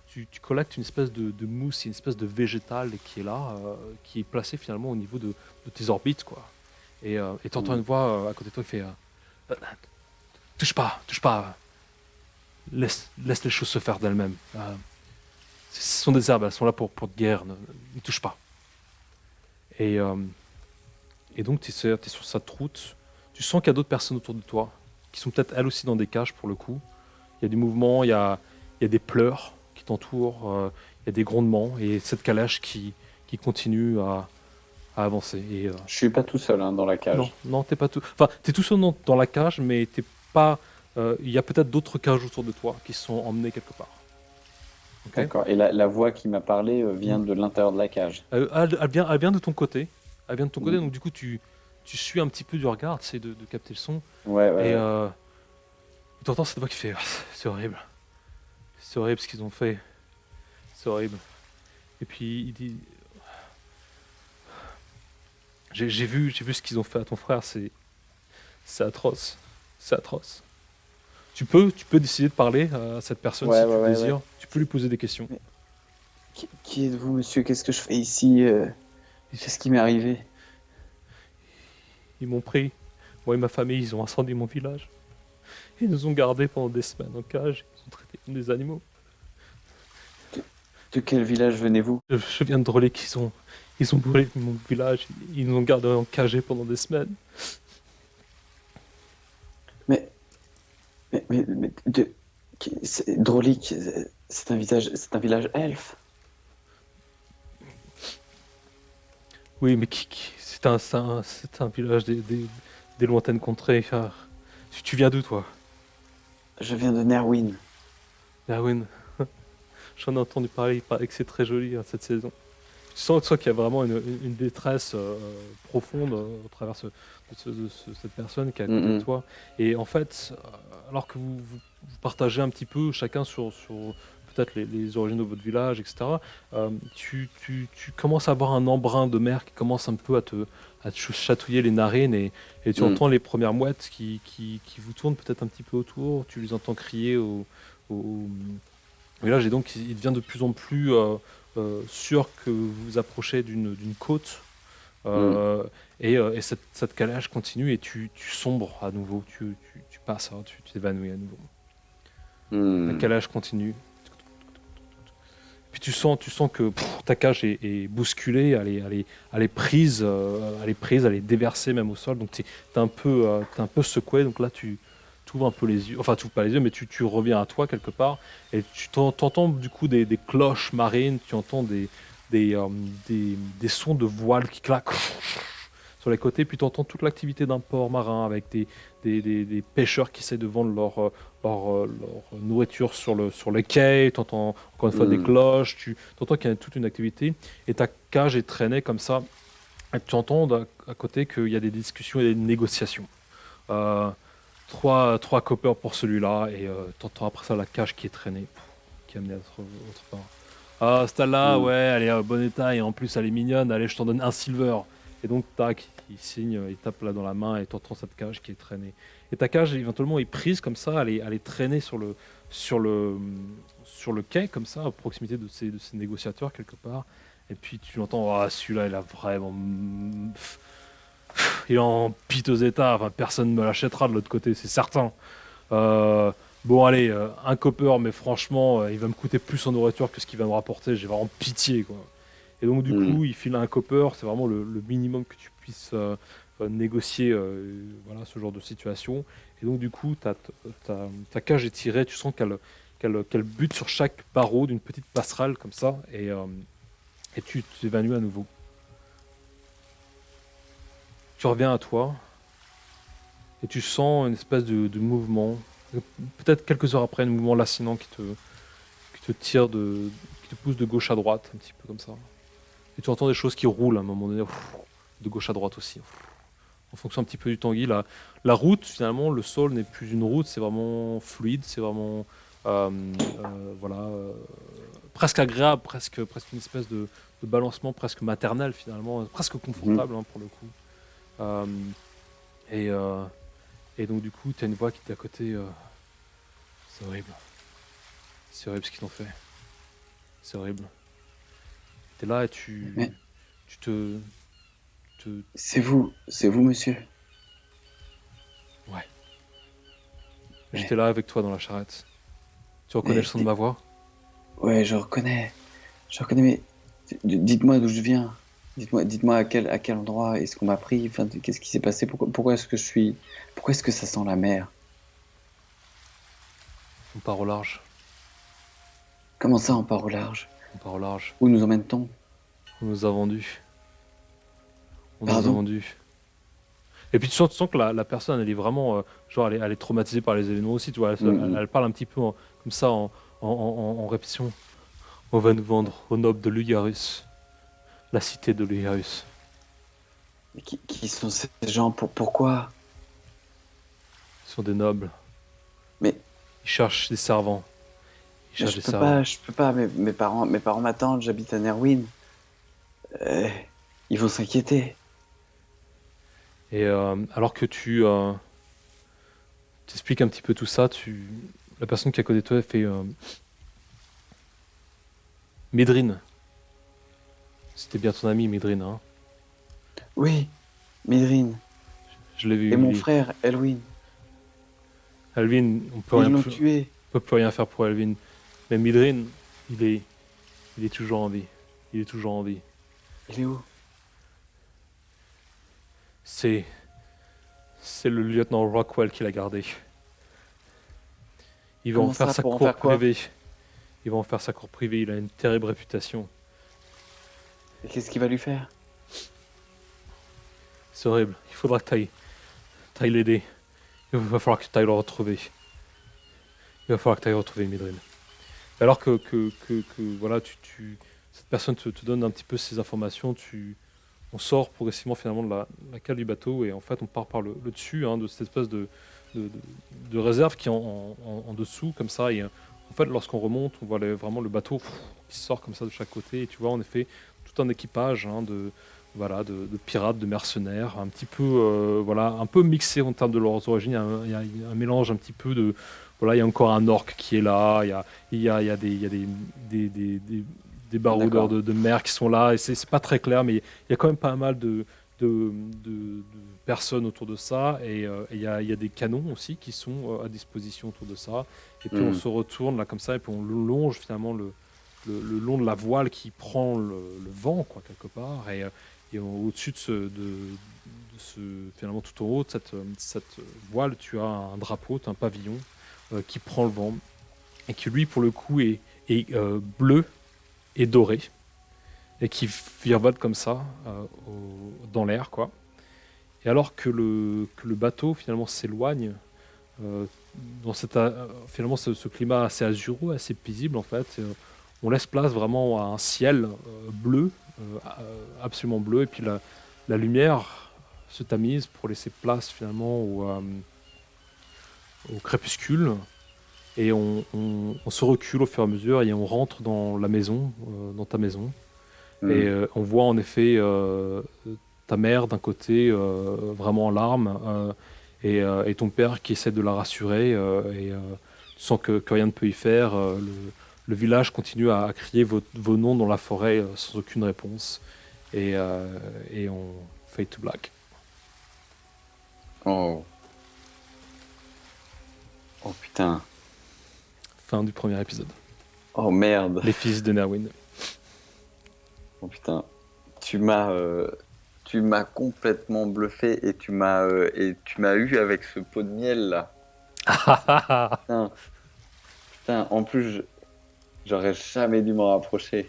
tu collectes une espèce de mousse, une espèce de végétal qui est là, qui est placé finalement au niveau de tes orbites, quoi. Et tu entends Hmm. une voix à côté de toi qui fait touche pas, laisse les choses se faire d'elles-mêmes. Ce sont des herbes, elles sont là pour te guérir, ne touche pas. Et, euh, et donc, tu es sur cette route, tu sens qu'il y a d'autres personnes autour de toi, qui sont peut-être elles aussi dans des cages pour le coup. Il y a du mouvement, il y a des pleurs qui t'entourent, il y a des grondements, et cette calèche qui continue à avancer. Je suis pas tout seul hein, dans la Non, cage. non, t'es pas tout. Enfin, t'es tout seul dans la cage, mais t'es pas. Il y a peut-être d'autres cages autour de toi qui sont emmenées quelque part. Ok. D'accord. Et la voix qui m'a parlé vient Mm. de l'intérieur de la cage. Elle vient de ton côté. Elle vient de ton côté, Hmm. donc du coup, tu suis un petit peu du regard, tu essaies de capter le son. Ouais, ouais, Et ouais. tu entends cette voix qui fait c'est horrible. C'est horrible ce qu'ils ont fait. C'est horrible. Et puis il dit j'ai vu ce qu'ils ont fait à ton frère, c'est atroce. C'est atroce. Tu peux décider de parler à cette personne Ouais, si ouais, tu le ouais, ouais. désires. Tu peux lui poser des questions. Mais qui êtes-vous, monsieur? Qu'est-ce que je fais ici? Ils, Qu'est-ce qui m'est arrivé? ils m'ont pris. Moi et ma famille, ils ont incendié mon village. Ils nous ont gardés pendant des semaines en cage. Ils nous ont traités comme des animaux. De quel village venez-vous? Je viens de Drolet ils ont brûlé mon village. Ils nous ont gardés en cagé pendant des semaines. Mais, Drolic, c'est un village elfe. Oui, mais c'est un village des lointaines contrées. Ah, tu viens d'où, toi? Je viens de Nerwyn. Darwin. J'en ai entendu parler. Il paraît que c'est très joli hein, cette saison. Tu sens qu'il y a vraiment une détresse profonde au travers cette personne qui est à côté de Mhm. toi. Et en fait, alors que vous partagez un petit peu chacun sur peut-être les origines de votre village, etc., tu commences à avoir un embrun de mer qui commence un peu à te chatouiller les narines et tu Mhm. entends les premières mouettes qui vous tournent peut-être un petit peu autour. Tu les entends crier au village et donc il devient de plus en plus sûr que vous vous approchez d'une côte Mm. Et cette calèche continue et tu sombres à nouveau, tu passes, hein, tu t'évanouis à nouveau. La Mm. calèche continue. Puis tu sens que ta cage est bousculée, elle est déversée même au sol. Donc t'es un peu secoué. Donc là, tu ouvres un peu les yeux. Enfin, tu ouvres pas les yeux, mais tu reviens à toi quelque part. Et t'entends du coup des cloches marines. Tu entends des, euh, des sons de voiles qui claquent sur les côtés. Puis tu entends toute l'activité d'un port marin avec des pêcheurs qui essaient de vendre leur nourriture sur le quai. Tu entends encore une fois des Mm. cloches. Tu entends qu'il y a toute une activité. Et ta cage est traînée comme ça. Et tu entends à côté qu'il y a des discussions et des négociations. Euh, trois coppers pour celui-là. Et tu entends après ça la cage qui est traînée, qui est amenée autre part. Ah, celle-là, Mm. ouais, elle est en bon état et en plus elle est mignonne. Allez, je t'en donne un silver. Et donc, tac, il signe, il tape là dans la main et t'entends cette cage qui est traînée. Et ta cage, éventuellement, est prise comme ça, elle est traînée sur le, sur le quai, comme ça, à proximité de ces négociateurs, quelque part. Et puis tu entends, ah, celui-là, il a vraiment. Il est en piteux état. Enfin, personne ne me l'achètera de l'autre côté, c'est certain. Euh, bon, allez, un copper, mais franchement, il va me coûter plus en nourriture que ce qu'il va me rapporter. J'ai vraiment pitié, quoi. Et donc, du Mm. coup, il file un copper. C'est vraiment le minimum que tu puisses négocier voilà, ce genre de situation. Et donc, du coup, ta cage est tirée. Tu sens qu'elle bute sur chaque barreau d'une petite passerelle, comme ça. Et tu t'évanouis à nouveau. Tu reviens à toi. Et tu sens une espèce de mouvement. Peut-être quelques heures après, un mouvement lancinant qui te tire qui te pousse de gauche à droite, un petit peu comme ça. Et tu entends des choses qui roulent à un moment donné, de gauche à droite aussi, en fonction un petit peu du tanguy. La route, finalement, le sol n'est plus une route, c'est vraiment fluide, c'est vraiment voilà, presque agréable, presque une espèce de balancement presque maternel finalement, presque Mm. confortable, hein, pour le coup. Euh, et, euh, et donc du coup, tu as une voix qui est à côté. C'est horrible. C'est horrible ce qu'ils t'ont fait. C'est horrible. T'es là et Mais tu te... c'est vous, monsieur. Ouais. J'étais Mais, là avec toi dans la charrette. Tu reconnais le mais, son de ma voix? ouais, je reconnais, mais dites-moi d'où je viens. Dites-moi à quel endroit est-ce qu'on m'a pris. Enfin, qu'est-ce qui s'est passé? Pourquoi est-ce que ça sent la mer? On part au large. Comment ça, on part au large? On part au large. Où nous emmène-t-on? On nous a vendus. On nous a Pardon? vendus. Et puis tu sens que la personne, elle est vraiment... genre, elle est traumatisée par les événements aussi, tu vois. Mm, Elle parle un petit peu comme ça, en répétition. On va nous vendre aux nobles de Lugarus. La cité de Lugarus. Mais qui sont ces gens? Pourquoi? Ils sont des nobles. Mais, Ils cherchent des servants. Ils mais cherchent des servants. je peux pas. Mes parents m'attendent. J'habite à Nerwin. Euh, Ils vont s'inquiéter. Et alors que tu t'expliques un petit peu tout ça, la personne qui est à côté de toi elle fait Médrine. C'était bien ton ami, Médrine, hein. Oui, Midrine Je l'ai et vu. mon frère Elwin. Alvin, Ils l'ont tué. on peut plus rien faire pour Alvin. Mais Médrine, il est, il est toujours en vie. Il est toujours en vie. Il est où? C'est, c'est le lieutenant Rockwell qui l'a gardé. Il va en Comment faire ça? sa Pour en cour faire quoi? privée. Il va en faire sa cour privée. Il a une terrible réputation. Et qu'est-ce qu'il va lui faire? C'est horrible. Il faudra que t'ailles l'aider. Il va falloir que t'ailles le retrouver. Il va falloir que t'ailles retrouver Médrine. Alors que voilà, cette personne te donne un petit peu ces informations, on sort progressivement finalement de la cale du bateau et en fait on part par le dessus, hein, de cette espèce de, de- de réserve qui est en dessous comme ça. Et en fait lorsqu'on remonte, on voit vraiment le bateau qui sort comme ça de chaque côté et tu vois en effet tout un équipage, hein, voilà, de pirates, de mercenaires, un petit peu, voilà, un peu mixé en termes de leurs origines. Il y a un mélange un petit peu de, voilà, il y a encore un orc qui est là, il y a des des baroudeurs D'accord. de mer qui sont là, et c'est pas très clair, mais il y a quand même pas mal de personnes autour de ça, et il y a des canons aussi qui sont à disposition autour de ça, et puis on Hmm. se retourne là comme ça, et puis on longe finalement le long de la voile qui prend le vent, quoi, quelque part, et au-dessus finalement tout en haut de cette voile, tu as un drapeau, tu as un pavillon qui prend le vent, et qui lui, pour le coup, est bleu et doré, et qui virevolte comme ça dans l'air, quoi. Et alors que le bateau finalement s'éloigne euh, dans finalement ce climat assez azureux, assez paisible en fait, on laisse place vraiment à un ciel bleu, absolument bleu, et puis la lumière se tamise pour laisser place finalement au crépuscule. Et on se recule au fur et à mesure et on rentre dans la maison, dans ta maison. Et Hmm. on voit en effet ta mère d'un côté vraiment en larmes et ton père qui essaie de la rassurer tu sens que rien ne peut y faire. Le village continue à crier vos noms dans la forêt sans aucune réponse. Et on fade to black. Oh, oh putain. Fin du premier épisode. Oh merde. Les fils de Nerwin. Oh putain. Tu m'as tu m'as complètement bluffé et tu m'as eu avec ce pot de miel là. Putain, putain. En plus, j'aurais jamais dû m'en rapprocher.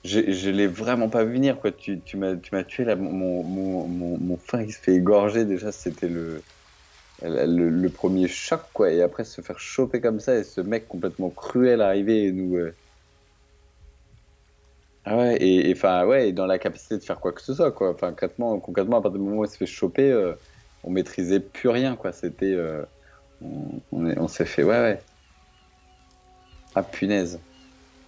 Je l'ai vraiment pas vu venir quoi. Tu m'as tué là. Mon frère il se fait égorger déjà. C'était le premier choc quoi. Et après se faire choper comme ça et ce mec complètement cruel arriver et nous. Ah ouais, enfin, ouais, et dans la capacité de faire quoi que ce soit, quoi. Enfin, concrètement, à partir du moment où il se fait choper, on maîtrisait plus rien, quoi. C'était. On s'est fait, ouais, ouais. Ah, punaise.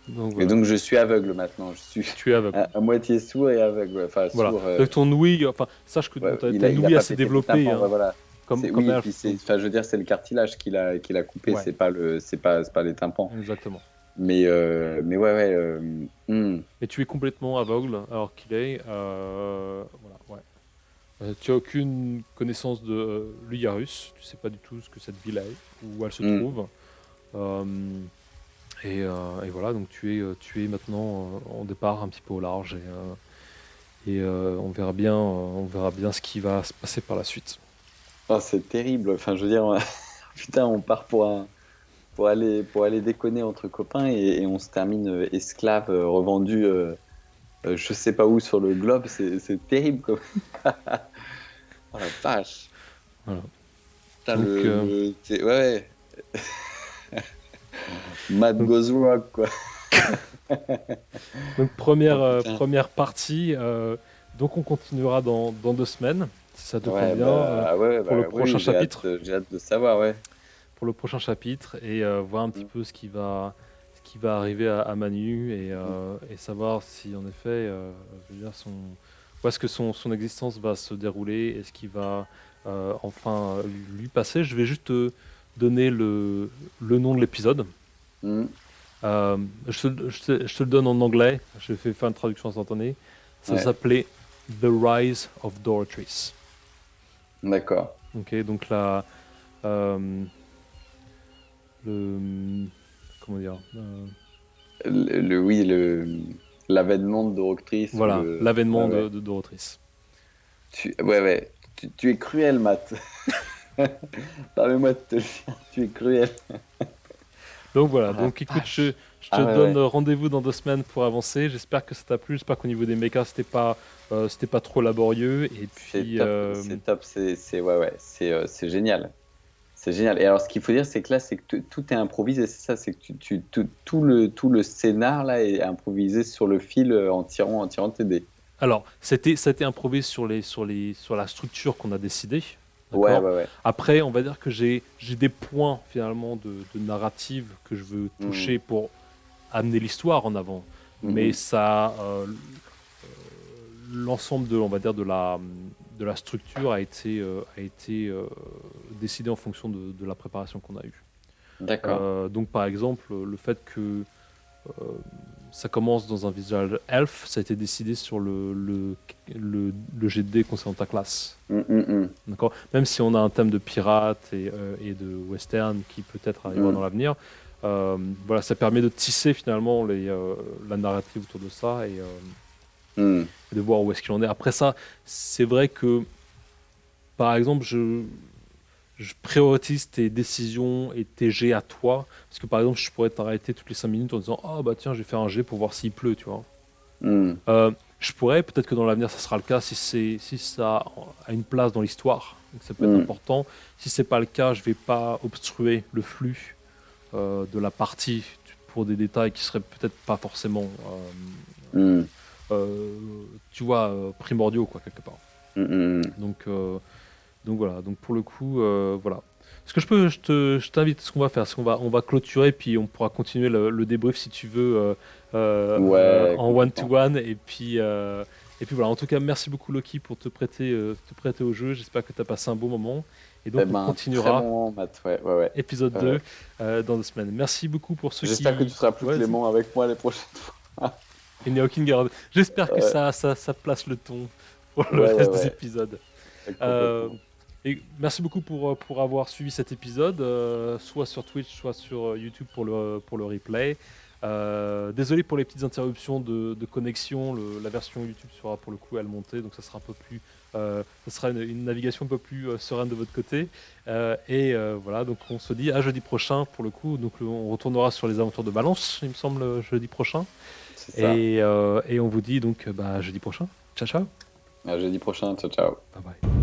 Donc Et voilà. donc, je suis aveugle maintenant. Je suis Tu es aveugle. à moitié sourd et aveugle, ouais. Enfin, Voilà. sourd. Donc ton ouïe, enfin, sache que bon, Ouais, t'as une il a ouïe pas assez pété les développée, tympans, ouais, hein, voilà. C'est, comme oui, et puis, elfe. Donc, enfin, je veux dire, c'est le cartilage qu'il a coupé, ouais, c'est pas les tympans. exactement. Mais ouais, ouais. Et tu es complètement aveugle alors qu'il est. Voilà, ouais. Tu as aucune connaissance de l'Iarus. Tu sais pas du tout ce que cette ville est, où elle se Hmm. trouve. Euh, et voilà, donc tu es maintenant en départ un petit peu au large on on verra bien ce qui va se passer par la suite. Oh, c'est terrible. Enfin, je veux dire, putain, on part pour aller déconner entre copains et on se termine esclave, revendu, je sais pas où sur le globe. C'est terrible, quoi. Oh la vache. Voilà. Putain, Donc, ouais, Mad donc, Goes Rock, quoi. donc Oh putain. première partie. Donc on continuera dans 2 semaines, si ça te Ouais, convient, ouais, pour le bah prochain oui, chapitre. j'ai hâte de savoir, ouais. Pour le prochain chapitre et voir un petit Mm, peu ce qui va arriver à Manu mm. et savoir si en effet, je veux dire, où est-ce que son existence va se dérouler et ce qui va enfin lui passer. Je vais juste te donner le nom de l'épisode. Mm. Euh, je te le donne en anglais, je vais faire une traduction instantanée. Ça Ouais, s'appelait The Rise of Doratrice. d'accord. Ok, donc là, euh, le, comment dire, Oui, l'avènement de Doctrice ou voilà, le. Ouais, l'avènement ouais. de Doratrice. Ouais, ouais. Tu es cruel, Matt. Permets-moi de te le dire, tu es cruel. Donc voilà, Ah la donc écoute, vache. je te Ah ouais, donne ouais. rendez-vous dans 2 semaines pour avancer. J'espère que ça t'a plu, j'espère qu'au niveau des mechas, c'était pas trop laborieux. Et puis, C'est top, ouais, ouais, c'est génial. C'est génial. Et alors, ce qu'il faut dire, c'est que là, c'est que tout est improvisé, c'est ça, c'est que tout le scénar, là, est improvisé sur le fil en tirant tes dés. alors, ça a été improvisé sur la structure qu'on a décidé, Ouais, d'accord? ouais, ouais. Après, on va dire que j'ai des points finalement de narrative que je veux Mhm, toucher pour amener l'histoire en avant. Mais mhm. ça, l'ensemble on va dire, de la structure a été décidé en fonction de la préparation qu'on a eue. D'accord. Donc, par exemple, le fait que euh, ça commence dans un village elfe, ça a été décidé sur le jet de dés concernant ta classe. D'accord. Même si on a un thème de pirate et de western qui peut-être arrivera dans l'avenir, voilà, ça permet de tisser finalement la narrative autour de ça et de voir où est-ce qu'il en est. Après ça, c'est vrai que, par exemple, je priorise tes décisions et tes jets à toi. Parce que par exemple, je pourrais t'arrêter toutes les 5 minutes en disant ah bah tiens, je vais faire un jet pour voir s'il pleut, tu vois. Je pourrais, peut-être que dans l'avenir ça sera le cas si ça a une place dans l'histoire, donc ça peut être important. Si c'est pas le cas, je vais pas obstruer le flux de la partie pour des détails qui seraient peut-être pas forcément tu vois, primordiaux quoi, quelque part. Donc voilà, donc pour le coup, voilà. Ce que je t'invite, ce qu'on va faire, c'est on va clôturer, puis on pourra continuer le débrief si tu veux Ouais, en complètement. one-to-one. Et puis voilà, en tout cas, merci beaucoup Loki pour te prêter au jeu. J'espère que tu as passé un bon moment. Et Eh donc on ben, très continuera bon, Matt. Ouais, ouais, ouais. épisode Ouais, ouais. 2 dans 2 semaines. Merci beaucoup pour ceux J'espère que tu qui... seras plus Ouais, vas-y. clément avec moi les prochaines fois. Il n'y a aucune garde. J'espère que Ouais, ça place le ton pour le ouais, ouais, reste des ouais. épisodes. Euh, Complètement. et merci beaucoup pour avoir suivi cet épisode, soit sur Twitch, soit sur YouTube pour le replay. Désolé pour les petites interruptions de connexion. La version YouTube sera pour le coup à le monter, donc ça sera un peu plus, ça sera une navigation un peu plus sereine de votre côté. Voilà, donc on se dit à jeudi prochain pour le coup. Donc on retournera sur les aventures de Balance, il me semble, jeudi prochain. C'est ça. Et on vous dit donc à jeudi prochain. Ciao ciao. À jeudi prochain. Ciao, ciao. Bye bye.